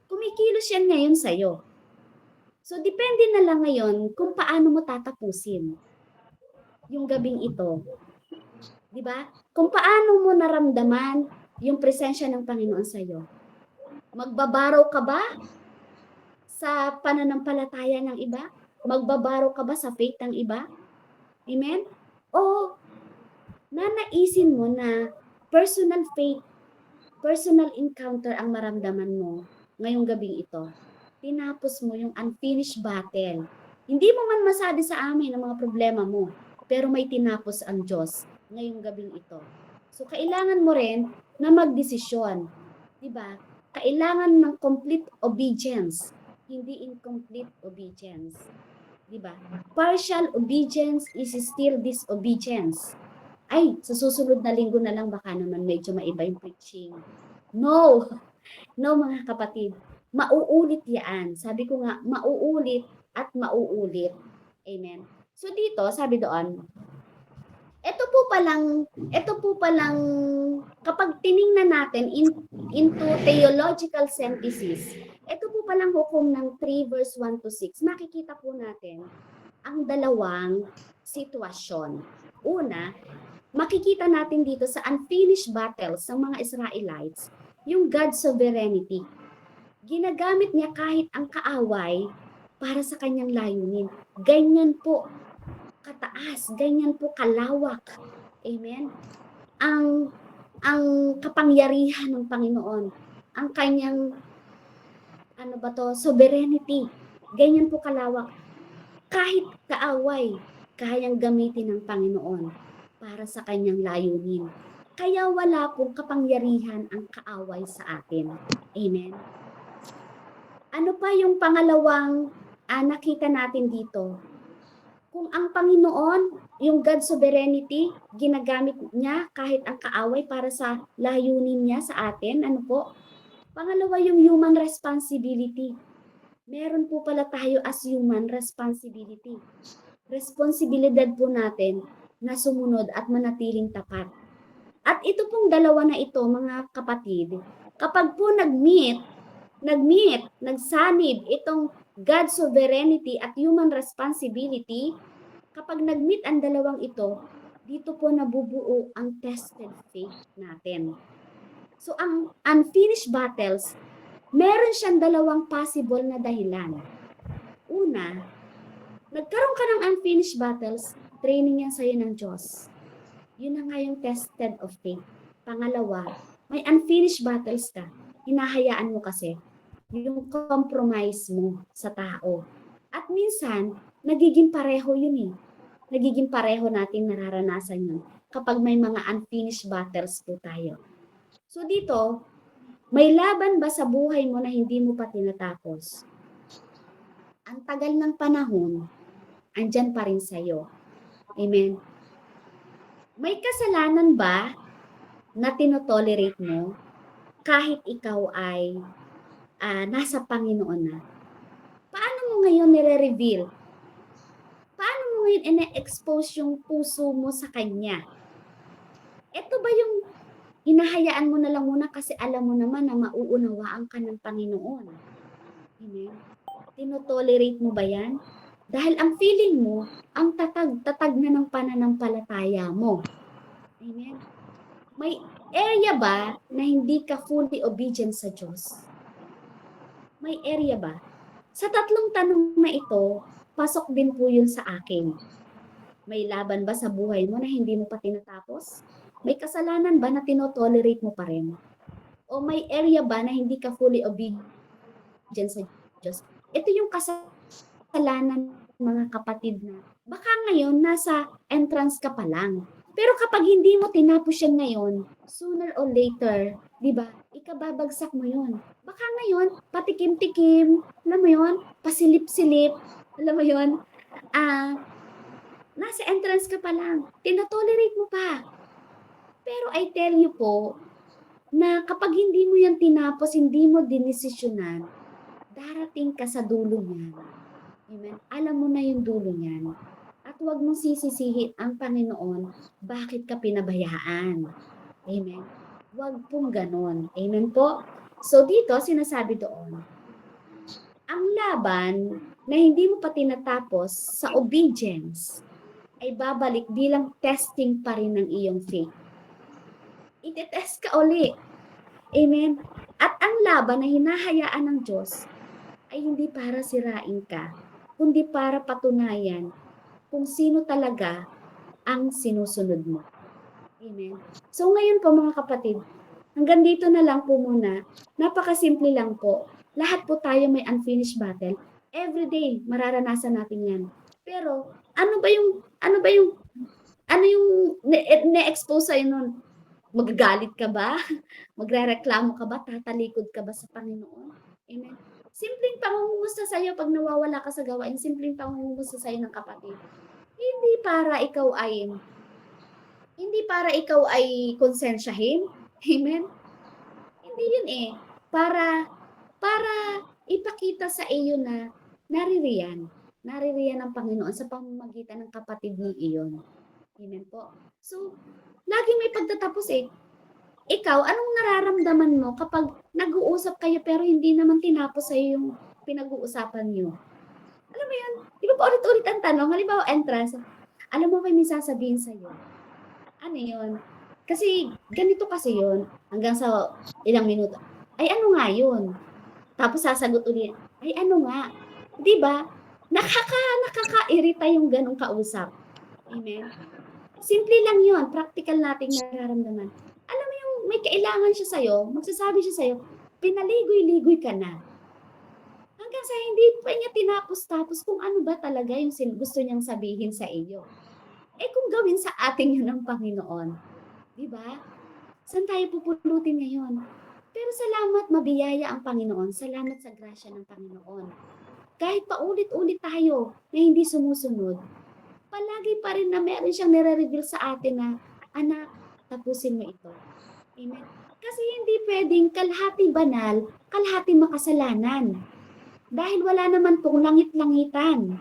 kumikilos yan ngayon sa'yo. So, depende na lang ngayon kung paano mo tatapusin yung gabing ito. Di ba? Kung paano mo naramdaman yung presensya ng Panginoon sa'yo. Magbabaraw ka ba sa pananampalataya ng iba? Magbabaraw ka ba sa faith ng iba? Amen? O nanaisin mo na personal faith, personal encounter ang maramdaman mo ngayong gabing ito. Tinapos mo yung unfinished battle. Hindi mo man masabi sa amin ang mga problema mo, pero may tinapos ang Diyos ngayong gabing ito. So, kailangan mo rin na magdesisyon. Diba? Kailangan ng complete obedience, hindi incomplete obedience. Diba? Partial obedience is still disobedience. Ay, sa susunod na linggo na lang baka naman medyo maiba yung preaching. No! No, mga kapatid. Mauulit yan. Sabi ko nga, mauulit at mauulit. Amen. So dito, sabi doon, ito po palang kapag tiningnan natin into theological synthesis, ito po palang hukom ng 3 verse 1 to 6, makikita po natin ang dalawang sitwasyon. Una, makikita natin dito sa unfinished battles ng mga Israelites, yung God's sovereignty. Ginagamit niya kahit ang kaaway para sa kanyang layunin. Ganyan po kataas, ganyan po kalawak. Amen? Ang kapangyarihan ng Panginoon, ang kanyang sovereignty. Ganyan po kalawak. Kahit kaaway, kayang gamitin ng Panginoon para sa kanyang layunin. Kaya wala pong kapangyarihan ang kaaway sa atin. Amen? Ano pa yung pangalawang nakita natin dito? Kung ang Panginoon, yung God's sovereignty, ginagamit niya kahit ang kaaway para sa layunin niya sa atin, ano po? Pangalawa yung human responsibility. Meron po pala tayo as human responsibility. Responsibilidad po natin na sumunod at manatiling tapat. At ito pong dalawa na ito, mga kapatid, kapag po nagsanib itong God's sovereignty at human responsibility, kapag nag-meet ang dalawang ito, dito po nabubuo ang tested faith natin. So ang unfinished battles, meron siyang dalawang possible na dahilan. Una, nagkaroon ka ng unfinished battles, training yan sa'yo ng Diyos. Yun na nga yung tested of faith. Pangalawa, may unfinished battles ka. Hinahayaan mo kasi yung compromise mo sa tao. At minsan, nagiging pareho yun eh. Nagiging pareho natin nararanasan yun kapag may mga unfinished battles po tayo. So dito, may laban ba sa buhay mo na hindi mo pa tinatapos? Ang tagal ng panahon, andyan pa rin sa'yo. Amen. May kasalanan ba na tinotolerate mo kahit ikaw ay nasa Panginoon na? Paano mo ngayon nire-reveal? Paano mo ngayon ina-expose yung puso mo sa Kanya? Ito ba yung hinahayaan mo na lang muna kasi alam mo naman na mauunawaan ka ng Panginoon? Amen. Tinotolerate mo ba yan? Dahil ang feeling mo, ang tatag na ng pananampalataya mo. Amen. May area ba na hindi ka fully obedient sa Diyos? May area ba? Sa tatlong tanong na ito, pasok din po yun sa akin. May laban ba sa buhay mo na hindi mo pa tinatapos? May kasalanan ba na tinotolerate mo pa rin? O may area ba na hindi ka fully obedient sa Diyos? Ito yung kasalanan, mga kapatid, na baka ngayon nasa entrance ka pa lang. Pero kapag hindi mo tinapos yan ngayon, sooner or later, di ba, ikababagsak mo yun. Baka ngayon, patikim-tikim, alam mo yun, pasilip-silip, alam mo yun, nasa entrance ka pa lang, tinatolerate mo pa. Pero I tell you po, na kapag hindi mo yan tinapos, hindi mo dinesisyonan, darating ka sa dulo niyan. Amen? Alam mo na yung dulo niyan. At huwag mong sisisihin ang Panginoon, bakit ka pinabayaan. Amen? Huwag pong ganon. Amen po? So dito, sinasabi doon, ang laban na hindi mo pa tinatapos sa obedience ay babalik bilang testing pa rin ng iyong faith. Itetest ka uli. Amen? At ang laban na hinahayaan ng Diyos ay hindi para sirain ka, kundi para patunayan kung sino talaga ang sinusunod mo. Amen. So ngayon po, mga kapatid, hanggang dito na lang po muna. Napakasimple lang po. Lahat po tayo may unfinished battle. Every day mararanasan natin 'yan. Pero ano yung na-expose sa'yo nun? Magagalit ka ba? Magrereklamo ka ba? Tatalikod ka ba sa Panginoon? Amen. Simpleng pangungumusta sa'yo pag nawawala ka sa gawain, simpleng pangungumusta sa'yo ng kapatid. Hindi para ikaw ay konsensyahin. Amen? Hindi yun eh. Para ipakita sa iyo na naririyan ang Panginoon sa pamamagitan ng kapatid mo iyon. Amen po. So, laging may pagtatapos eh. Ikaw, anong nararamdaman mo kapag nag-uusap kayo pero hindi naman tinapos sa'yo yung pinag-uusapan nyo? Alam mo yun? Di ba pa ulit-ulit ang tanong? Halimbawa, entrance. Alam mo, may sasabihin sa'yo. Ano yun? Kasi ganito kasi yun, hanggang sa ilang minuto, ay ano nga yun? Tapos sasagot ulit, ay ano nga? 'Di ba? Nakaka-irita yung gano'ng kausap. Amen? Simple lang yun, practical nating nararamdaman. Alam mo yung may kailangan siya sa'yo, magsasabi siya sa'yo, pinaligoy-ligoy ka na. Hanggang sa hindi pa niya tinapos-tapos kung ano ba talaga yung gusto niyang sabihin sa iyo. Eh kung gawin sa atin yun ng Panginoon, di ba? Saan tayo pupulutin ngayon? Pero salamat, mabiyaya ang Panginoon. Salamat sa grasya ng Panginoon. Kahit paulit-ulit tayo na hindi sumusunod, palagi pa rin na meron siyang nire-reveal sa atin na, anak, tapusin mo ito. Amen. Kasi hindi pwedeng kalahati banal, kalahati makasalanan. Dahil wala naman pong langit-langitan.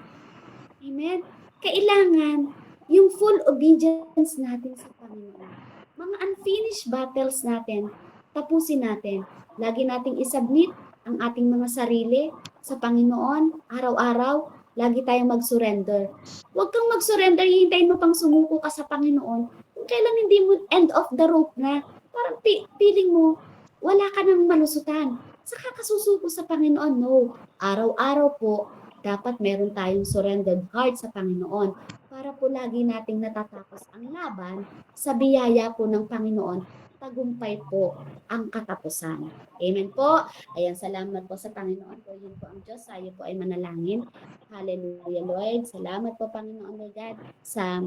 Amen. Kailangan yung full obedience natin sa Panginoon. Mga unfinished battles natin, tapusin natin. Lagi nating isubmit ang ating mga sarili sa Panginoon, araw-araw, lagi tayong mag-surrender. Huwag kang mag-surrender, hihintayin mo pang sumuko ka sa Panginoon. Kung kailan hindi mo end of the rope na, parang feeling mo, wala ka nang malusutan. Saka kasusuko sa Panginoon, no. Araw-araw po, dapat meron tayong surrendered heart sa Panginoon para po lagi nating natatapos ang laban sa biyaya po ng Panginoon. Tagumpay po ang katapusan. Amen po. Ayan, salamat po sa Panginoon po. Yun po ang Diyos. Tayo po ay manalangin. Hallelujah, Lord. Salamat po, Panginoon, Lord God, sa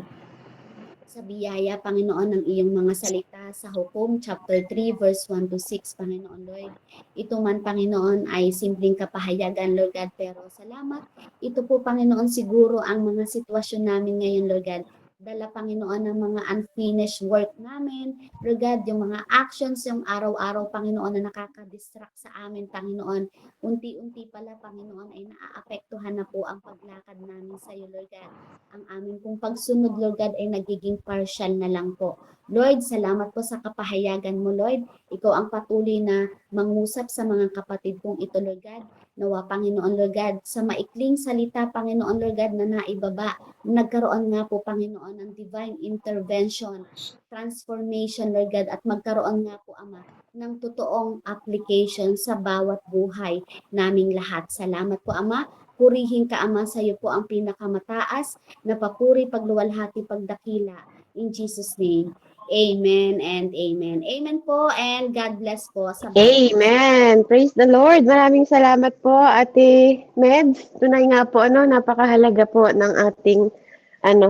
biyaya, Panginoon, ng iyong mga salita sa Hukom, chapter 3, verse 1 to 6, Panginoon Lord. Ito man, Panginoon, ay simpleng kapahayagan, Lord God, pero salamat. Ito po, Panginoon, siguro ang mga sitwasyon namin ngayon, Lord God. Dala, Panginoon, ng mga unfinished work namin, Lord God, yung mga actions, yung araw-araw, Panginoon, na nakaka-distract sa amin, Panginoon. Unti-unti pala, Panginoon, ay naaapektuhan na po ang paglakad namin sa iyo, Lord God. Ang amin pong pagsunod, Lord God, ay nagiging partial na lang po. Lord, salamat po sa kapahayagan mo, Lord. Ikaw ang patuloy na mangusap sa mga kapatid kong ito, Lord God. Nawa, Panginoon, Lord God, sa maikling salita, Panginoon, Lord God, na naibaba, nagkaroon nga po, Panginoon, ng divine intervention, transformation, Lord God, at magkaroon nga po, Ama, ng totoong application sa bawat buhay naming lahat. Salamat po, Ama. Purihin ka, Ama, sa iyo po ang pinakamataas na papuri, pagluwalhati, pagdakila. In Jesus' name, amen and amen. Amen po and God bless po sa bawat. Amen. Praise the Lord. Maraming salamat po, Ate Meds. Tunay nga po, napakahalaga po ng ating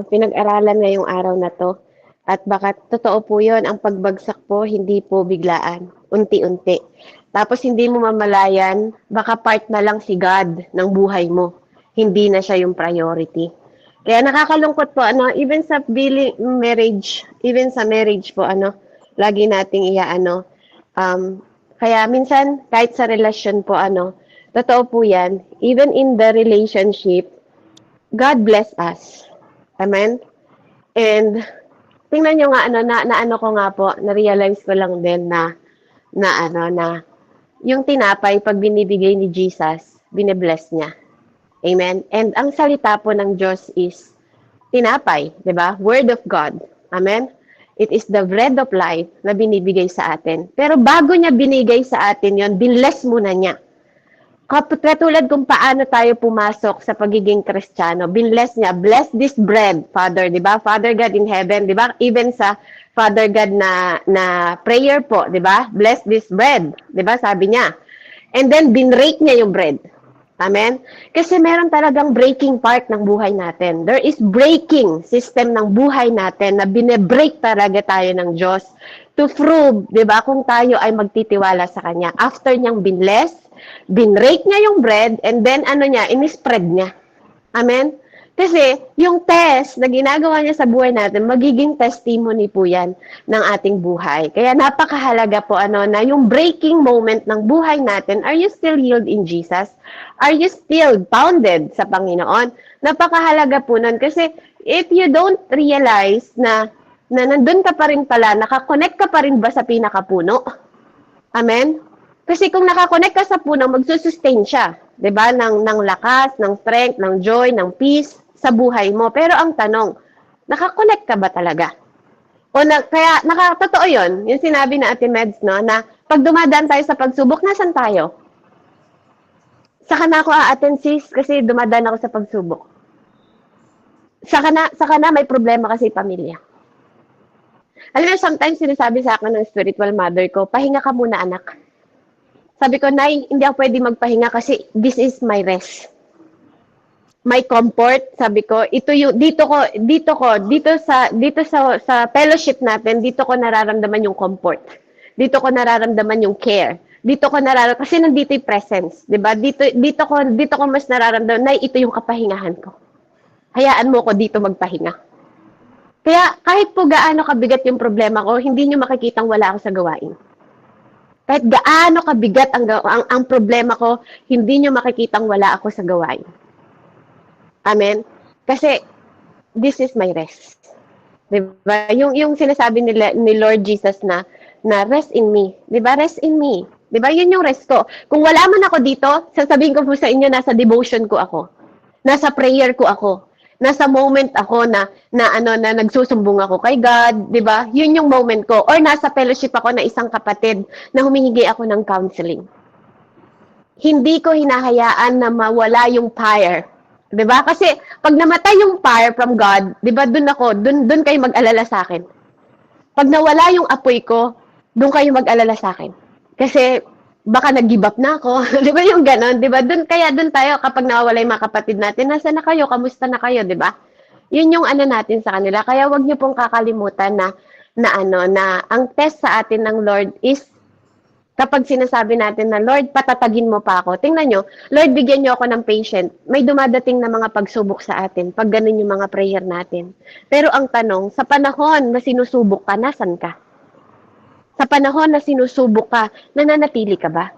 pinag-aralan ngayong araw na to. At baka totoo po yun, ang pagbagsak po, hindi po biglaan, unti-unti. Tapos hindi mo mamalayan, baka part na lang si God ng buhay mo. Hindi na siya yung priority. Kaya nakakalungkot po, even sa marriage, even sa marriage po, lagi nating um, kaya minsan, kahit sa relasyon po, totoo po yan, even in the relationship, God bless us. Amen? And, tingnan nyo nga, na ko nga po, na-realize ko lang din na yung tinapay, pag binibigay ni Jesus, binibless niya. Amen? And ang salita po ng Diyos is tinapay, di ba? Word of God. Amen? It is the bread of life na binibigay sa atin. Pero bago niya binigay sa atin yon, binless muna niya. Katulad kung paano tayo pumasok sa pagiging Kristiyano, binless niya, bless this bread, Father, di ba? Father God in heaven, di ba? Even sa Father God na prayer po, di ba? Bless this bread, di ba? Sabi niya. And then, binrake niya yung bread. Amen? Kasi meron talagang breaking part ng buhay natin. There is breaking system ng buhay natin na binebreak talaga tayo ng Diyos to prove, di ba, kung tayo ay magtitiwala sa Kanya. After niyang binless, binrake niya yung bread, and then inispread niya. Amen? Kasi yung test na ginagawa niya sa buhay natin, magiging testimony po yan ng ating buhay. Kaya napakahalaga po na yung breaking moment ng buhay natin, are you still healed in Jesus? Are you still bounded sa Panginoon? Napakahalaga po nun kasi if you don't realize na nandun ka pa rin pala, nakakonect ka pa rin ba sa pinakapuno? Amen? Kasi kung nakakonect ka sa puno, magsusustain siya. 'Di ba? Ng lakas, ng strength, ng joy, ng peace sa buhay mo. Pero ang tanong, nakakonect ka ba talaga? Kaya nakatotoo yun, yung sinabi na Ate Meds, no, na pag dumadaan tayo sa pagsubok, nasan tayo? Saka na ako a-attend sis kasi dumadaan ako sa pagsubok. Saka na may problema kasi pamilya. Alam mo, sometimes sinasabi sa akin ng spiritual mother ko, pahinga ka muna anak. Sabi ko, Nay, hindi ako pwede magpahinga kasi this is my rest. My comfort, sabi ko, ito yung dito sa fellowship natin, dito ko nararamdaman yung comfort. Dito ko nararamdaman yung care. Dito ko nararamdaman kasi nandito yung presence, 'di ba? Dito ko mas nararamdaman na ito yung kapahingahan ko. Hayaan mo ko dito magpahinga. Kaya kahit po gaano kabigat yung problema ko, hindi niyo makikitang wala ako sa gawain. Kahit gaano kabigat ang problema ko, hindi niyo makikitang wala ako sa gawain. Amen? Kasi, this is my rest. Diba? Yung sinasabi ni Lord Jesus na rest in me. Diba? Rest in me. Diba? Yun yung rest ko. Kung wala man ako dito, sasabihin ko po sa inyo, nasa devotion ko ako. Nasa prayer ko ako. Nasa moment ako na nagsusumbong ako kay God, 'di ba? Yun yung moment ko. Or nasa fellowship ako na isang kapatid na humihingi ako ng counseling. Hindi ko hinahayaan na mawala yung fire. 'Di ba? Kasi pag namatay yung fire from God, 'di ba? Doon kayo mag-alala sa akin. Pag nawala yung apoy ko, doon kayo mag-alala sa akin. Kasi baka nag-give up na ako. 'Di ba yung ganon? 'Di ba? Doon tayo kapag nawawala yung mga kapatid natin, nasa na kayo? Kamusta na kayo, 'di ba? Yun yung ano natin sa kanila. Kaya wag niyo pong kakalimutan na ang test sa atin ng Lord is kapag sinasabi natin na, Lord, patatagin mo pa ako. Tingnan nyo, Lord, bigyan nyo ako ng patient. May dumadating na mga pagsubok sa atin pag ganun yung mga prayer natin. Pero ang tanong, sa panahon na sinusubok ka, nasan ka? Sa panahon na sinusubok ka, nananatili ka ba?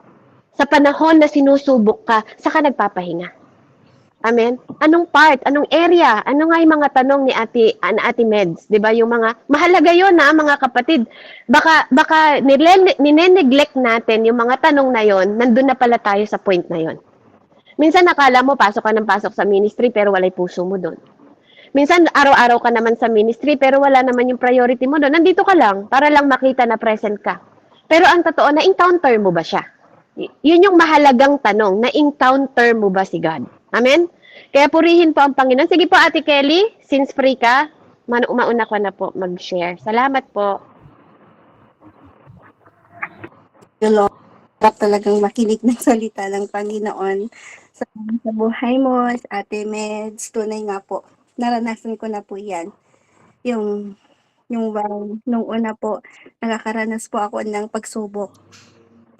Sa panahon na sinusubok ka, saka nagpapahinga? Amen? Anong part? Anong area? Ano nga yung mga tanong ni Ate Meds? 'Di ba? Yung mga, mahalaga yun na mga kapatid. Baka nineneglect natin yung mga tanong na yon, nandun na pala tayo sa point na yon. Minsan nakala mo, pasok ka ng pasok sa ministry, pero walay puso mo doon. Minsan, araw-araw ka naman sa ministry, pero wala naman yung priority mo doon. Nandito ka lang, para lang makita na present ka. Pero ang totoo, na-encounter mo ba siya? Yun yung mahalagang tanong, na-encounter mo ba si God? Amen? Kaya purihin po ang Panginoon. Sige po, Ate Kelly, since free ka, mauna ka na po mag-share. Salamat po. Lord, talagang makinig ng salita ng Panginoon sa buhay mo, Ate Meds. Tunay nga po, naranasan ko na po yan. Yung nung una po, nakakaranas po ako ng pagsubok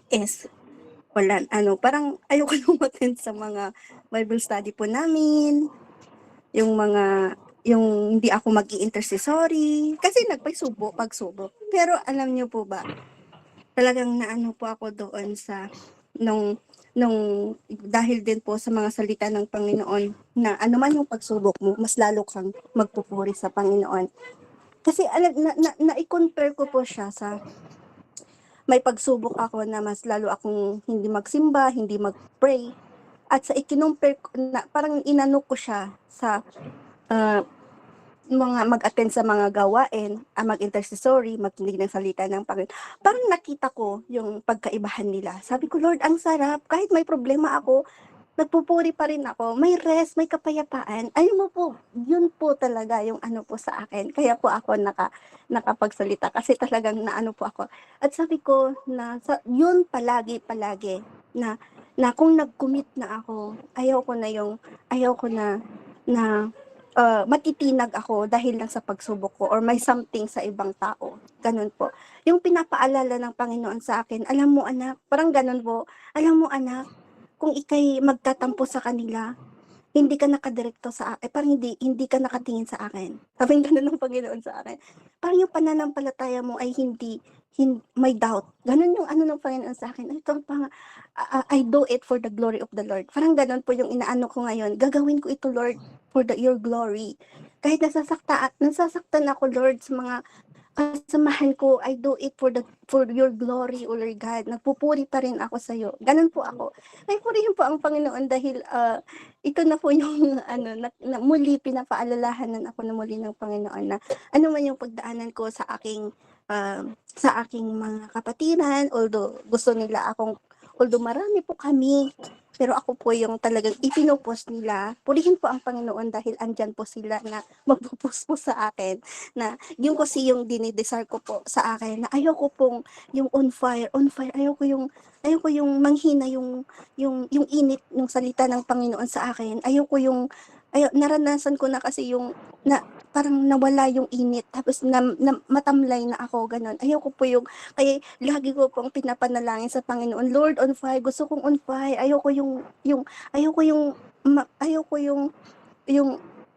is wala, parang ayoko nang attend sa mga Bible study po namin, yung hindi ako mag-i-intercessory, kasi pagsubok. Pero alam niyo po ba, talagang naano po ako doon sa, nung dahil din po sa mga salita ng Panginoon, na ano man yung pagsubok mo, mas lalo kang magpupuri sa Panginoon. Kasi na-compare ko po siya sa may pagsubok ako na mas lalo akong hindi magsimba, hindi mag-pray. At sa ikinumpare ko, na parang inano ko siya sa mga mag-attend sa mga gawain, mag-intercessory, makinig ng salita ng Panginoon. Parang nakita ko yung pagkaibahan nila. Sabi ko, Lord, ang sarap. Kahit may problema ako, nagpupuri pa rin ako. May rest, may kapayapaan. Ayun mo po, yun po talaga yung ano po sa akin. Kaya po ako nakapagsalita kasi talagang naano po ako. At sabi ko na yun palagi na kung nag-commit na ako, ayaw ko na matitinag ako dahil lang sa pagsubok ko or may something sa ibang tao. Ganun po. Yung pinapaalala ng Panginoon sa akin, alam mo anak, parang ganun po, alam mo anak, kung ikay magtatampo sa kanila, hindi ka nakadirekto sa akin, parang hindi ka nakatingin sa akin. Sabi ganun ng Panginoon sa akin. Parang yung pananampalataya mo ay hindi may doubt. Ganun yung ano ng Panginoon sa akin. Ito I do it for the glory of the Lord. Parang ganun po yung inaano ko ngayon. Gagawin ko ito, Lord, for your glory. kahit nasasaktan ako, Lord, sa mga samahan ko, I do it for your glory, O Lord God. Nagpupuri pa rin ako sa iyo. Ganun po ako. Ay, purihin po ang Panginoon dahil ito na po yung muli pinapaalalahanan ako na muli ng Panginoon na ano man yung pagdaanan ko sa aking mga kapatiran, although marami po kami, pero ako po yung talagang ipinupos nila. Purihin po ang Panginoon dahil andyan po sila na magpupus po sa akin na yung kasi yung dinidesire ko po sa akin na ayoko pong yung on fire, ayoko yung manghina yung init ng salita ng Panginoon sa akin. Naranasan ko na kasi yung na parang nawala yung init tapos matamlay na ako ganun. Ayoko po yung kaya lagi ko pong pinapanalangin sa Panginoon, Lord, on fire, gusto kong on fire. Ayoko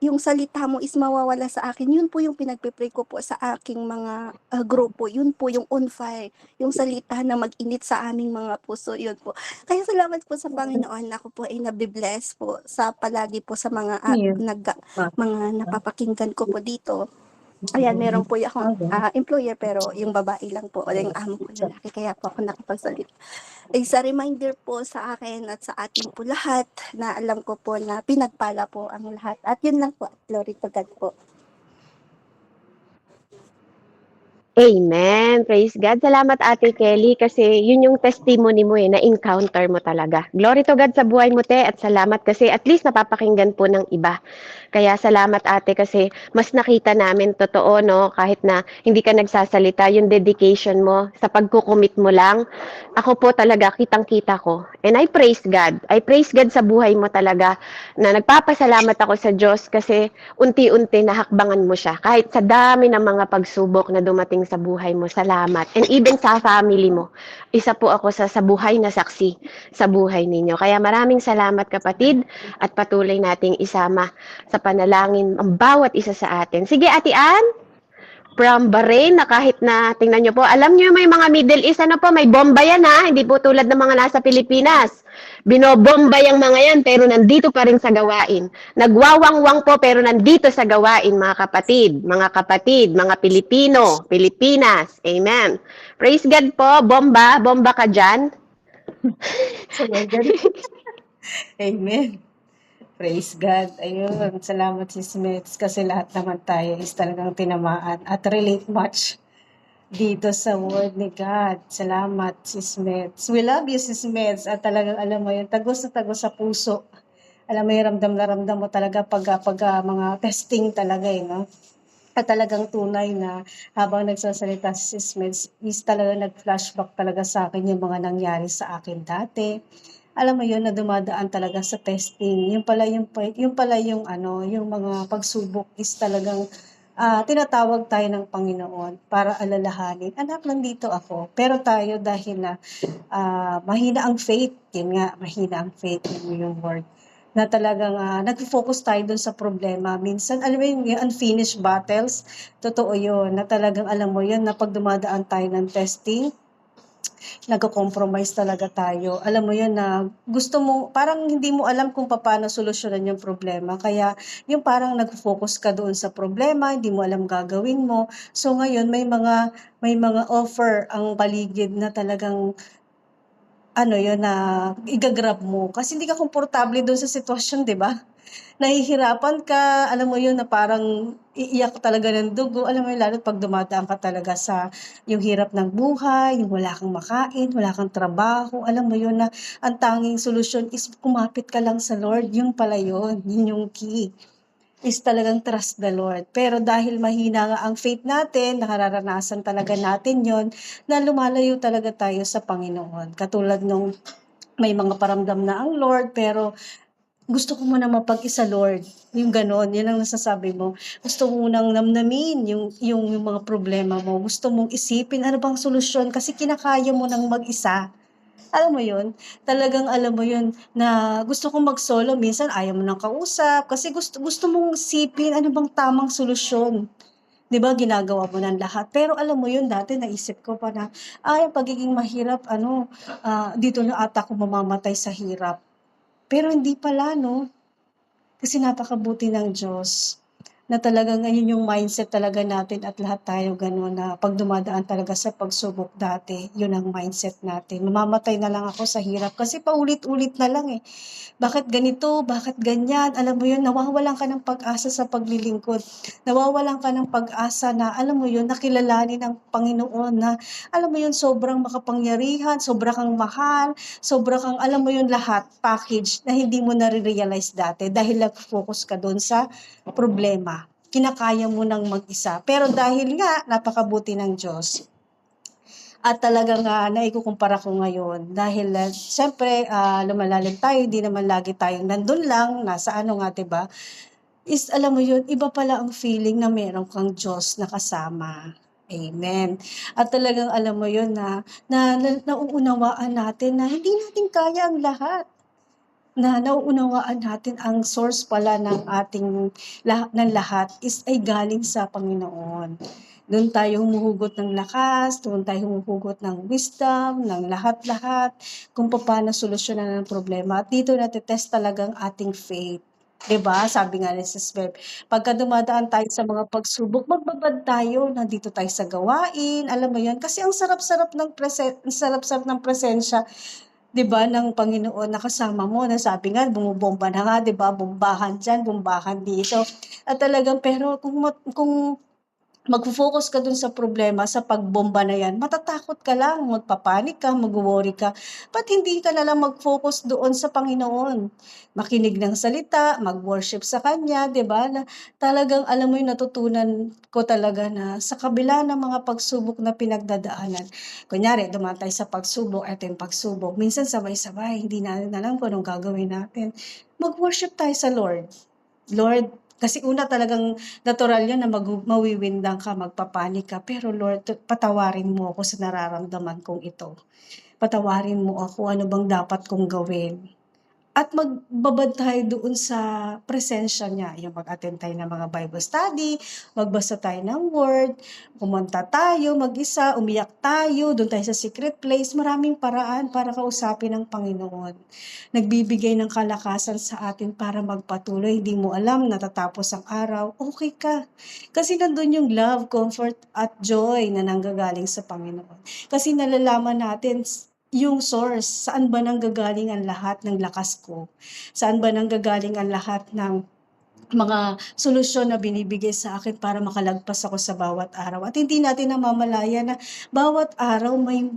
yung salita mo is mawawala sa akin. Yun po yung pinagpe-pray ko po sa aking mga grupo. Yun po yung on fire, yung salita na mag-init sa aming mga puso. Yun po. Kaya salamat po sa Panginoon. Ako po ay nabibless po sa palagi po sa mga mga napapakinggan ko po dito. Ayan, meron po akong employer pero yung babae lang po o yung amo ko lalaki kaya po ako nakapagsalita. Isa reminder po sa akin at sa ating po lahat na alam ko po na pinagpala po ang lahat. At yun lang po. Glory to God po. Amen. Praise God. Salamat, Ate Kelly, kasi yun yung testimony mo na-encounter mo talaga. Glory to God sa buhay mo, te, at salamat kasi at least napapakinggan po ng iba. Kaya salamat, Ate, kasi mas nakita namin totoo, no, kahit na hindi ka nagsasalita, yung dedication mo sa pagkukumit mo lang. Ako po talaga, kitang-kita ko. And I praise God. I praise God sa buhay mo talaga na nagpapasalamat ako sa Diyos kasi unti-unti nahakbangan mo siya. Kahit sa dami ng mga pagsubok na dumating sa buhay mo, salamat. And even sa family mo, isa po ako sa buhay na saksi sa buhay ninyo. Kaya maraming salamat, kapatid, at patuloy nating isama sa panalangin ang bawat isa sa atin. Sige, Ate Ann, from Bahrain, na kahit na, tingnan nyo po, alam nyo may mga Middle East, ano po, may bomba yan ha, hindi po tulad ng mga nasa Pilipinas. Binobomba yung mga yan, pero nandito pa rin sa gawain. Nagwawangwang po, pero nandito sa gawain, mga kapatid, mga Pilipino, Pilipinas. Amen. Praise God po, bomba ka dyan. Amen. Praise God. Ayun, salamat Sis Mets kasi lahat naman tayo is talagang tinamaan at relate much dito sa word ni God. Salamat Sis Mets. We love you Sis Mets at talagang alam mo yun, tagos na tagos sa puso. Alam mo yung ramdam na ramdam mo talaga pag mga testing talaga no? At talagang tunay na habang nagsasalita si Sis Meds is talaga nag-flashback talaga sa akin yung mga nangyari sa akin dati. Alam mo yun na dumadaan talaga sa testing. Yung pala yung ano, yung mga pagsubok is talagang tinatawag tayo ng Panginoon para alalahanin. Anak, nandito ako. Pero tayo dahil na mahina ang faith, yun nga, mahina ang faith, yun yung word na talagang nag-focus tayo dun sa problema. Minsan, alam mo yung unfinished battles, totoo yun, na talagang alam mo yun, na pag dumadaan tayo ng testing, nagko-compromise talaga tayo. Alam mo yun na gusto mo, parang hindi mo alam kung paano solusyonan yung problema. Kaya yung parang nag-focus ka doon sa problema, hindi mo alam gagawin mo. So ngayon may mga offer ang paligid na talagang ano yun na igagrab mo. Kasi hindi ka komportable doon sa sitwasyon, di ba? Nahihirapan ka, alam mo yun na parang iiyak talaga ng dugo. Alam mo yun, lalo pag dumadaan ka talaga sa yung hirap ng buhay, yung wala kang makain, wala kang trabaho. Alam mo yun na ang tanging solusyon is kumapit ka lang sa Lord. Yung pala yun yung key is talagang trust the Lord. Pero dahil mahina nga ang faith natin, nakararanasan talaga natin yon na lumalayo talaga tayo sa Panginoon. Katulad nung may mga paramdam na ang Lord, pero gusto ko muna mapag-isa, Lord. Yung ganon, yun ang nasasabi mo. Gusto mo munang namnamin yung mga problema mo. Gusto mong isipin ano bang solusyon kasi kinakaya mo nang mag-isa. Alam mo yun? Talagang alam mo yun na gusto kong mag-solo. Minsan ayaw mo nang kausap kasi gusto mong isipin ano bang tamang solusyon. 'Di ba ginagawa mo ng lahat. Pero alam mo yun, dati naisip ko pa na, yung pagiging mahirap, dito na ata ako mamamatay sa hirap. Pero hindi pala, no? Kasi napakabuti ng Diyos na talagang ayun yung mindset talaga natin at lahat tayo gano'n na pag dumadaan talaga sa pagsubok dati, yun ang mindset natin. Mamamatay na lang ako sa hirap kasi paulit-ulit na lang eh. Bakit ganito? Bakit ganyan? Alam mo yun, nawawalan ka ng pag-asa sa paglilingkod. Nawawalan ka ng pag-asa na, alam mo yun, nakilalanin ang Panginoon na, alam mo yun, sobrang makapangyarihan, sobra kang mahal, sobra kang, alam mo yun, lahat, package na hindi mo nare-realize dati dahil nag-focus ka doon sa problema. Kinakaya mo nang mag-isa. Pero dahil nga, napakabuti ng Diyos, at talagang naikukumpara ko ngayon dahil siyempre lumalalim tayo, hindi naman lagi tayong nandun lang, nasa ano nga, 'di ba? Is alam mo yun, iba pala ang feeling na meron kang Diyos na kasama. Amen. At talagang alam mo yun na nauunawaan natin na hindi natin kaya ang lahat. Na nauunawaan natin ang source pala ng ating ng lahat is ay galing sa Panginoon. Doon tayo humuhugot ng lakas, doon tayo humuhugot ng wisdom, ng lahat-lahat, kung paano solusyonan ang problema. At dito natetest talagang ating faith. 'Di ba? Sabi nga ni Sis Beb, pagka dumadaan tayo sa mga pagsubok, magbabad tayo, nandito tayo sa gawain, alam mo 'yan, kasi ang sarap-sarap ng presensya 'di ba, ng Panginoon na kasama mo na sabi nga bumobomba na nga 'di ba, bombahan diyan, bombahan dito. At talagang pero kung magfo-focus ka dun sa problema, sa pagbomba na yan, matatakot ka lang, magpapanik ka, magwo-worry ka. Ba't hindi ka na lang mag-focus doon sa Panginoon? Makinig ng salita, mag-worship sa Kanya, di ba? Na talagang alam mo yung natutunan ko talaga na sa kabila ng mga pagsubok na pinagdadaanan. Kunyari, dumaan tayo sa pagsubok, ito yung pagsubok. Minsan sabay-sabay, hindi natin alam kung anong gagawin natin. Mag-worship tayo sa Lord. Lord, kasi una talagang natural yun na mawiwindang ka, magpapanik ka. Pero Lord, patawarin mo ako sa nararamdaman kong ito. Patawarin mo ako, ano bang dapat kong gawin. At magbabad tayo doon sa presensya niya. Yung mag-attend tayo ng mga Bible study, magbasa tayo ng word, pumunta tayo mag-isa, umiyak tayo, doon tayo sa secret place. Maraming paraan para kausapin ng Panginoon. Nagbibigay ng kalakasan sa atin para magpatuloy. Hindi mo alam, natatapos ang araw, okay ka. Kasi nandun yung love, comfort, at joy na nanggagaling sa Panginoon. Kasi nalalaman natin yung source, saan ba nanggagaling ang lahat ng lakas ko? Saan ba nanggagaling ang lahat ng mga solusyon na binibigay sa akin para makalagpas ako sa bawat araw. At hindi natin namamalaya na bawat araw may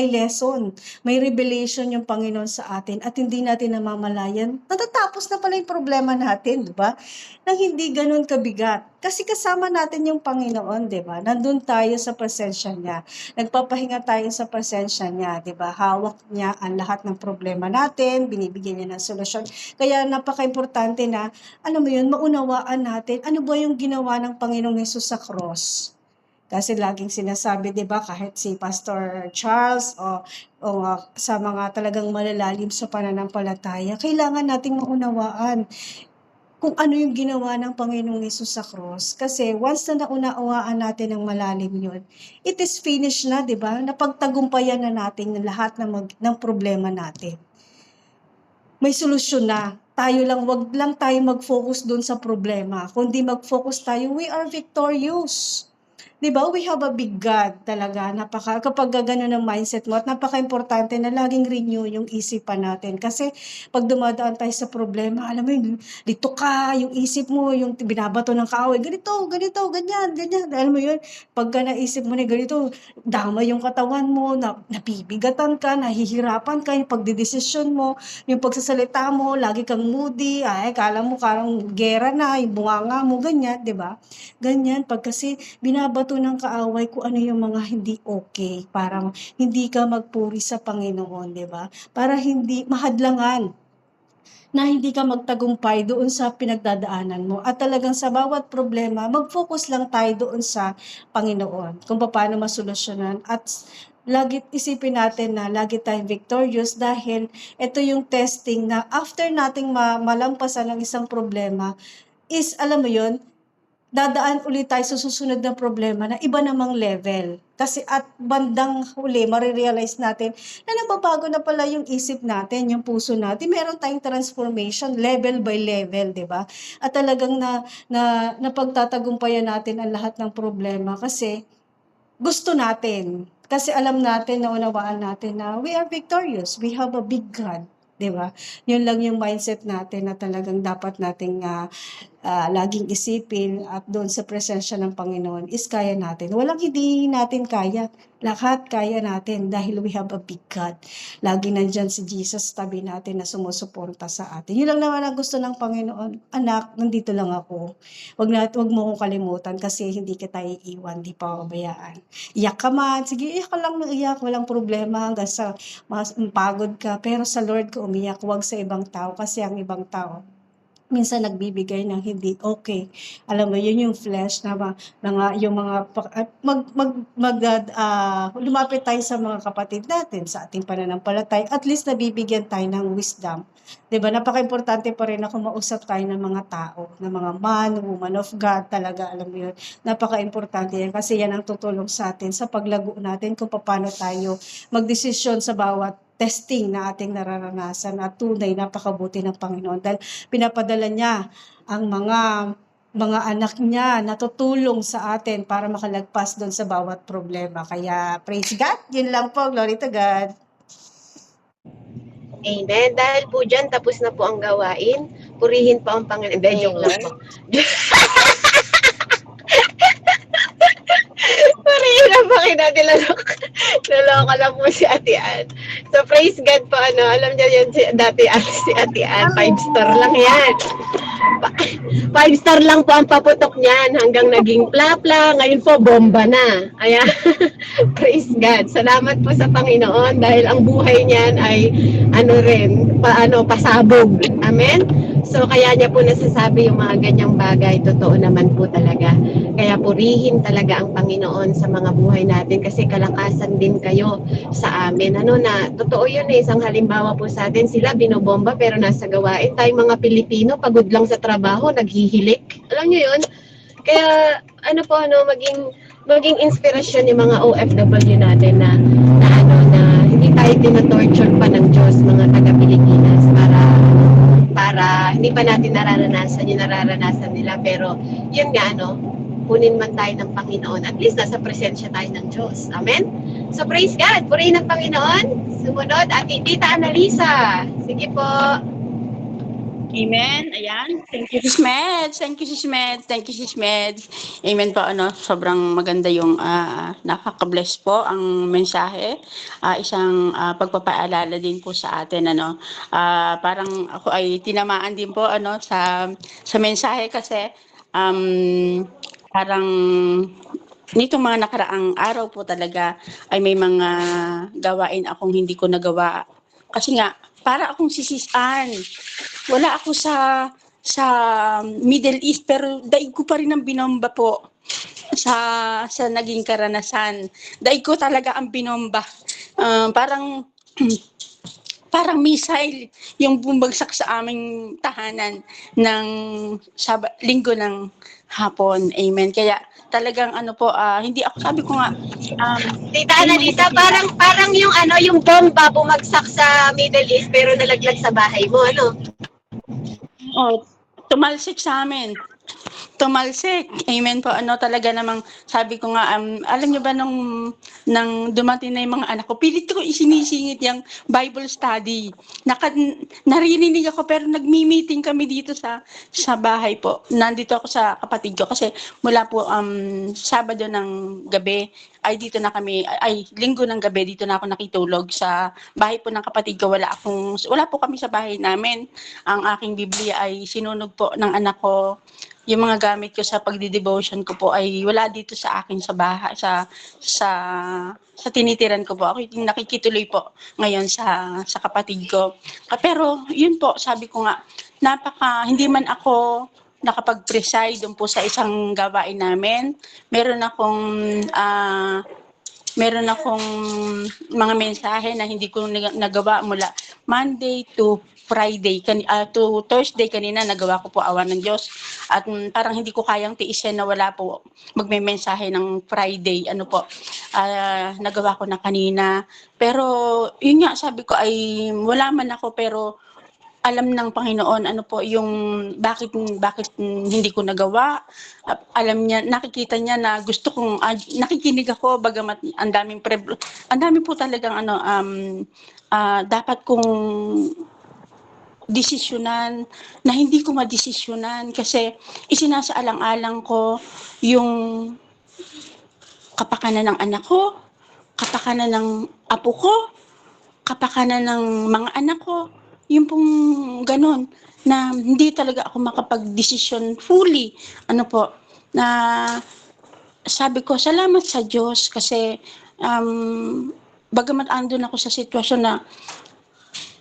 lesson, may revelation yung Panginoon sa atin at hindi natin namamalayan. Natatapos na pala yung problema natin, di ba? Nang hindi ganun kabigat. Kasi kasama natin yung Panginoon, di ba? Nandun tayo sa presensya niya. Nagpapahinga tayo sa presensya niya, di ba? Hawak niya ang lahat ng problema natin, binibigyan niya ng solusyon. Kaya napaka-importante na, alam mo yun, maunawaan natin, ano ba yung ginawa ng Panginoong Hesus sa cross? Kasi laging sinasabi, di ba, kahit si Pastor Charles o sa mga talagang malalalim sa pananampalataya, kailangan nating maunawaan kung ano yung ginawa ng Panginoong Hesus sa cross. Kasi once na naunawaan natin ng malalim yun, it is finished na, di ba? Napagtagumpayan na natin lahat ng problema natin. May solusyon na. Wag lang tayo mag-focus doon sa problema. Kundi mag-focus tayo, we are victorious. Diba? We have a big God talaga. Kapag gano'n ang mindset mo, at napaka-importante na laging renew yung isipan natin. Kasi pag dumadaan tayo sa problema, alam mo yun, dito ka, yung isip mo, yung binabato ng kaaway, ganito, ganyan. Alam mo yun, pagka naisip mo na ganito, dama yung katawan mo, napibigatan ka, nahihirapan ka, yung pagdidesisyon mo, yung pagsasalita mo, lagi kang moody, kala mo karang gera na, yung bunganga mo, ganyan, di ba? Ganyan, pag kasi binabato ng kaaway kung ano yung mga hindi okay, parang hindi ka magpuri sa Panginoon, di ba? Para hindi mahadlangan na hindi ka magtagumpay doon sa pinagdadaanan mo. At talagang sa bawat problema, mag-focus lang tayo doon sa Panginoon, kung paano masolusyonan. At lagi isipin natin na lagi tayong victorious dahil ito yung testing na after nating malampasan ng isang problema, is alam mo yun, dadaan ulit tayo sa susunod na problema na iba namang level. Kasi at bandang huli, marirealize natin na nababago na pala yung isip natin, yung puso natin. Meron tayong transformation level by level, di ba? At talagang napagtatagumpayan natin ang lahat ng problema kasi gusto natin. Kasi alam natin, naunawaan natin na we are victorious. We have a big God. Di ba? Yun lang yung mindset natin na talagang dapat nating laging isipin at doon sa presensya ng Panginoon is kaya natin. Walang hindi natin kaya. Lahat kaya natin dahil we have a big God. Lagi nandyan si Jesus tabi natin na sumusuporta sa atin. Yun lang naman ang gusto ng Panginoon. Anak, nandito lang ako. Wag mo akong kalimutan kasi hindi kita iiwan, di pa pabayaan. Iyak ka man, sige iyak ka lang ng iyak, walang problema hanggang sa mas pagod ka. Pero sa Lord ka umiyak, wag sa ibang tao kasi ang ibang tao minsan nagbibigay ng hindi okay. Alam mo, yun yung flesh na yung mga lumapit tayo sa mga kapatid natin sa ating pananampalataya. At least nabibigyan tayo ng wisdom. 'Di ba? Napaka-importante pa rin na kumausap tayo ng mga tao, ng mga man, woman of God talaga, alam mo yun. Napaka-importante yan kasi yan ang tutulong sa atin sa paglago natin kung paano tayo magdesisyon sa bawat testing na ating nararanasan at tunay napakabuti ng Panginoon dahil pinapadala niya ang mga anak niya na tutulong sa atin para makalagpas doon sa bawat problema. Kaya praise God, yun lang po, glory to God. Amen. Dahil po dyan, tapos na po ang gawain. Purihin po ang Panginoon. Hindi, joke lang po. Purihin ang Panginoon. Naloko lang po si Ate Ann. So, praise God po. Alam niyo yan, si Ate Ann. 5-star lang yan. 5-star lang po ang paputok niyan hanggang naging plapla. Ngayon po, bomba na. Ayan. Praise God. Salamat po sa Panginoon dahil ang buhay niyan ay pasabog. Amen? So, kaya niya po nasasabi yung mga ganyang bagay. Totoo naman po talaga. Kaya purihin talaga ang Panginoon sa mga buhay natin kasi kalakasan din kayo sa amin. Totoo yun isang halimbawa po sa atin. Sila binobomba pero nasa gawain. Tayong mga Pilipino, pagod lang sa trabaho, naghihilik. Alam niyo yun? Kaya, maging inspirasyon yung mga OFW natin na hindi tayo tinatorture pa ng Diyos, mga taga-Pilipinas, para hindi pa natin nararanasan yung nararanasan nila. Pero, yun nga, kunin man tayo ng Panginoon, at least nasa presensya tayo ng Diyos. Amen? So, praise God. Purihin ng Panginoon. Sumunod, Ate Tita Annalisa. Sige po. Amen. Ayan. Thank you, Sis Med. Thank you, Sis Med. Thank you, Sis Med. Amen po. Sobrang maganda yung nakaka-bless po ang mensahe. Isang pagpapaalala din po sa atin. Parang ako ay tinamaan din po sa mensahe kasi parang nitong mga nakaraang araw po talaga ay may mga gawain akong hindi ko nagawa. Kasi nga, para akong sisisan. Wala ako sa Middle East pero daig ko pa rin ang binomba po sa naging karanasan. Daig ko talaga ang binomba. Parang missile yung bumagsak sa aming tahanan ng linggo ng hapon. Amen. Kaya talagang hindi ako, sabi ko nga, Tita Annalisa, parang yung bomba bumagsak sa Middle East pero nalaglag sa bahay mo, tumalsik sa amin. Tumalsik. Amen po. Talaga namang sabi ko nga, alam niyo ba nang dumating na yung mga anak ko, pilit ko isinisingit yung Bible study. Naririnig ako pero nagmi-meeting kami dito sa bahay po. Nandito ako sa kapatid ko kasi mula po Sabado ng gabi ay dito na kami, Linggo ng gabi dito na ako nakitulog sa bahay po ng kapatid ko. Wala po kami sa bahay namin. Ang aking Biblia ay sinunog po ng anak ko. Yung mga gamit ko sa pagdi-devotion ko po ay wala dito sa akin sa bahay, sa tinitiran ko po. Ako yung nakikituloy po ngayon sa kapatid ko. Pero yun po, sabi ko nga, hindi man ako nakapag-preside doon po sa isang gawain namin. Meron akong mga mensahe na hindi ko nagawa mula Monday to to Thursday kanina nagawa ko po awa ng Diyos at parang hindi ko kayang tiisin na wala po magme-mensahe ng Friday nagawa ko na kanina, pero yun nga sabi ko ay wala man ako pero alam ng Panginoon ano po yung bakit hindi ko nagawa. Alam niya, nakikita niya na gusto kong nakikinig ako bagamat ang dami po talagang dapat kong desisyonan na hindi ko madesisyonan kasi isinasaalang-alang ko yung kapakanan ng anak ko, kapakanan ng apo ko, kapakanan ng mga anak ko, yung pong ganon na hindi talaga ako makapag-desisyon fully. Na sabi ko, salamat sa Diyos kasi bagamat andun ako sa sitwasyon na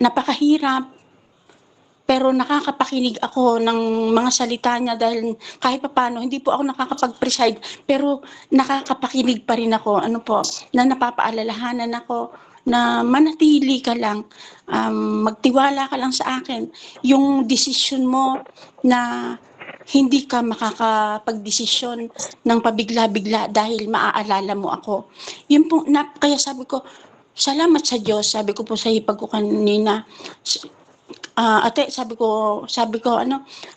napakahirap, pero nakakapakinig ako ng mga salita niya dahil kahit papaano, hindi po ako nakakapag-preside, pero nakakapakinig pa rin ako, na napapaalalahanan ako na manatili ka lang, magtiwala ka lang sa akin. Yung desisyon mo na hindi ka makakapag-desisyon ng pabigla-bigla dahil maaalala mo ako. Yun po, kaya sabi ko, salamat sa Diyos, sabi ko po sa hipag ko kanina, ate, sabi ko,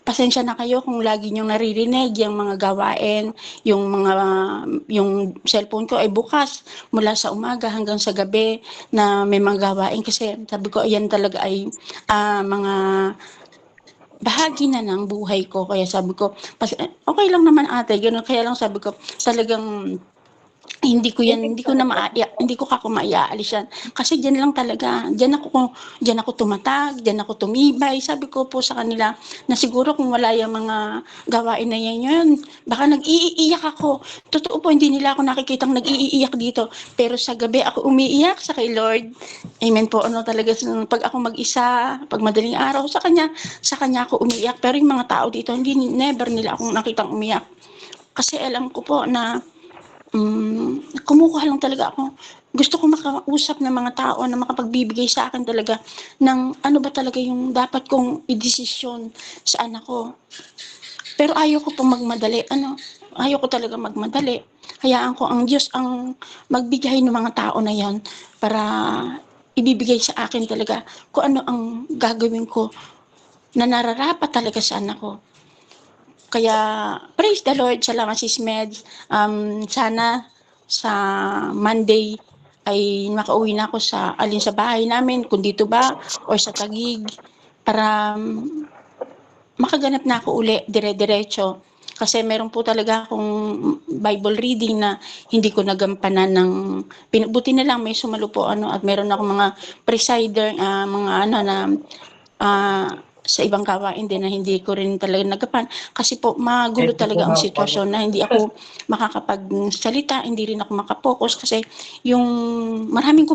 pasensya na kayo kung lagi niyong naririnig yung mga gawain, yung cellphone ko ay bukas mula sa umaga hanggang sa gabi na may mga gawain kasi sabi ko, ayan talaga ay mga bahagi na ng buhay ko. Kaya sabi ko, okay lang naman ate, ganun. Kaya lang sabi ko, talagang hindi ko maiaalis yan. Kasi diyan lang talaga, diyan ako tumatag, diyan ako tumibay. Sabi ko po sa kanila na siguro kung wala yung mga gawain na yan, baka nag-iiyak ako. Totoo po, hindi nila ako nakikitang nag-iiyak dito. Pero sa gabi ako umiiyak sa kay Lord. Amen po, talaga, pag ako mag-isa, pag madaling araw, sa kanya ako umiiyak. Pero yung mga tao dito, never nila akong nakitang umiyak. Kasi alam ko po na kumukuha lang talaga ako. Gusto ko makausap ng mga tao na makapagbibigay sa akin talaga ng ano ba talaga yung dapat kong idesisyon sa anak ko. Pero ayaw ko pong magmadali. Ayaw ko talaga magmadali. Hayaan ko ang Diyos ang magbigay ng mga tao na yan para ibibigay sa akin talaga kung ano ang gagawin ko na nararapat talaga sa anak ko. Kaya, praise the Lord, salamat Sis Meds. Sana sa Monday ay makauwi na ako sa bahay namin, kung dito ba, or sa Taguig, para makaganap na ako uli, dire-diretso. Kasi meron po talaga akong Bible reading na hindi ko nagampanan buti na lang may sumalo po at meron akong mga presider, sa ibang gawain din na hindi ko rin talaga nagapan kasi po magulo talaga ang sitwasyon na hindi ako makakapagsalita, hindi rin ako makapokus kasi yung marami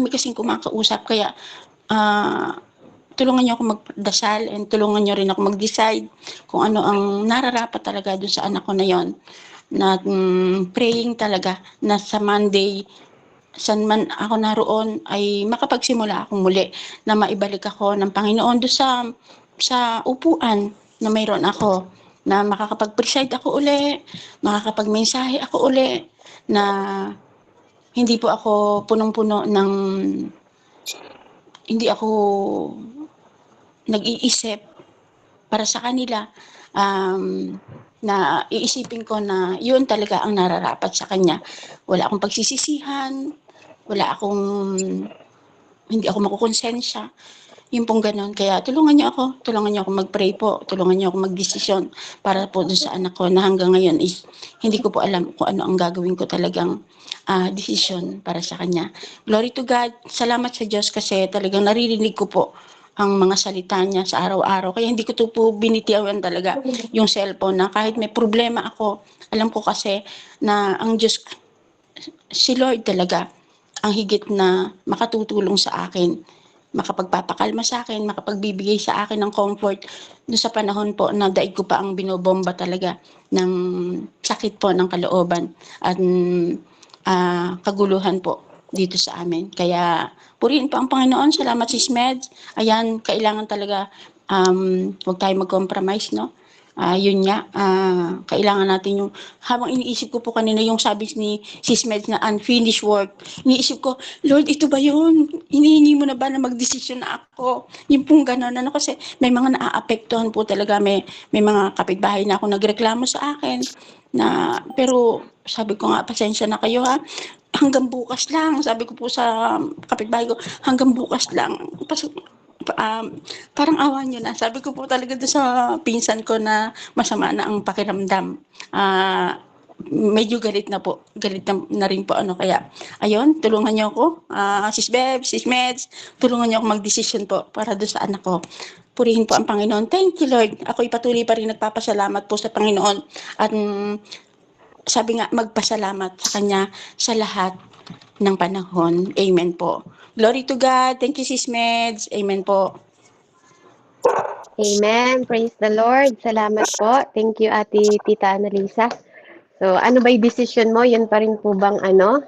kasing kumakausap kaya tulungan niyo ako magdasal and tulungan niyo rin ako mag-decide kung ano ang nararapat talaga dun sa anak ko na yon na praying talaga na sa Monday saan man ako naroon ay makapagsimula akong muli na maibalik ako ng Panginoon doon sa upuan na mayroon ako na makakapag-preside ako uli, makakapag-mensahe ako uli na hindi po ako punong-puno ng hindi ako nag-iisip para sa kanila na iisipin ko na yun talaga ang nararapat sa kanya. Wala akong pagsisisihan, hindi ako makukonsensya. Yung pong ganun. Kaya tulungan niyo ako mag-pray po, tulungan niyo ako mag-desisyon para po dun sa anak ko na hanggang ngayon is hindi ko po alam kung ano ang gagawin ko talagang desisyon para sa kanya. Glory to God. Salamat sa Diyos kasi talagang naririnig ko po ang mga salita niya sa araw-araw. Kaya hindi ko to po binitiwan talaga yung cellphone na kahit may problema ako, alam ko kasi na ang Diyos, si Lord talaga, ang higit na makatutulong sa akin, makapagpapakalma sa akin, makapagbibigay sa akin ng comfort doon sa panahon po na daig ko pa ang binobomba talaga ng sakit po ng kalooban at kaguluhan po dito sa amin. Kaya purihin po ang Panginoon. Salamat, Sis Meds. Ayan, kailangan talaga huwag tayo mag-compromise, no? Yun nga, kailangan natin yung, habang iniisip ko po kanina yung sabi ni Sis Meds na unfinished work, iniisip ko, Lord, ito ba yun? Hinihingi mo na ba na magdesisyon na ako? Yung pong gano'n, ano, kasi may mga naaapektuhan po talaga, may mga kapitbahay na ako nagreklamo sa akin, na, pero sabi ko nga, pasensya na kayo ha, hanggang bukas lang, sabi ko po sa kapitbahay ko, hanggang bukas lang, parang awa nyo na. Sabi ko po talaga doon sa pinsan ko na masama na ang pakiramdam. Medyo galit na po. Galit na rin po ano. Kaya, ayun, tulungan niyo ako. Sis Beb, Sis Meds, tulungan niyo ako magdesisyon po para doon sa anak ko. Purihin po ang Panginoon. Thank you, Lord. Ako'y patuloy pa rin nagpapasalamat po sa Panginoon. At sabi nga, magpasalamat sa Kanya sa lahat ng panahon. Amen po. Glory to God. Thank you, Sis Meds. Amen po. Amen. Praise the Lord. Salamat po. Thank you, Ate Tita Annalisa. So, ano ba yung decision mo? Yan pa rin po bang ano?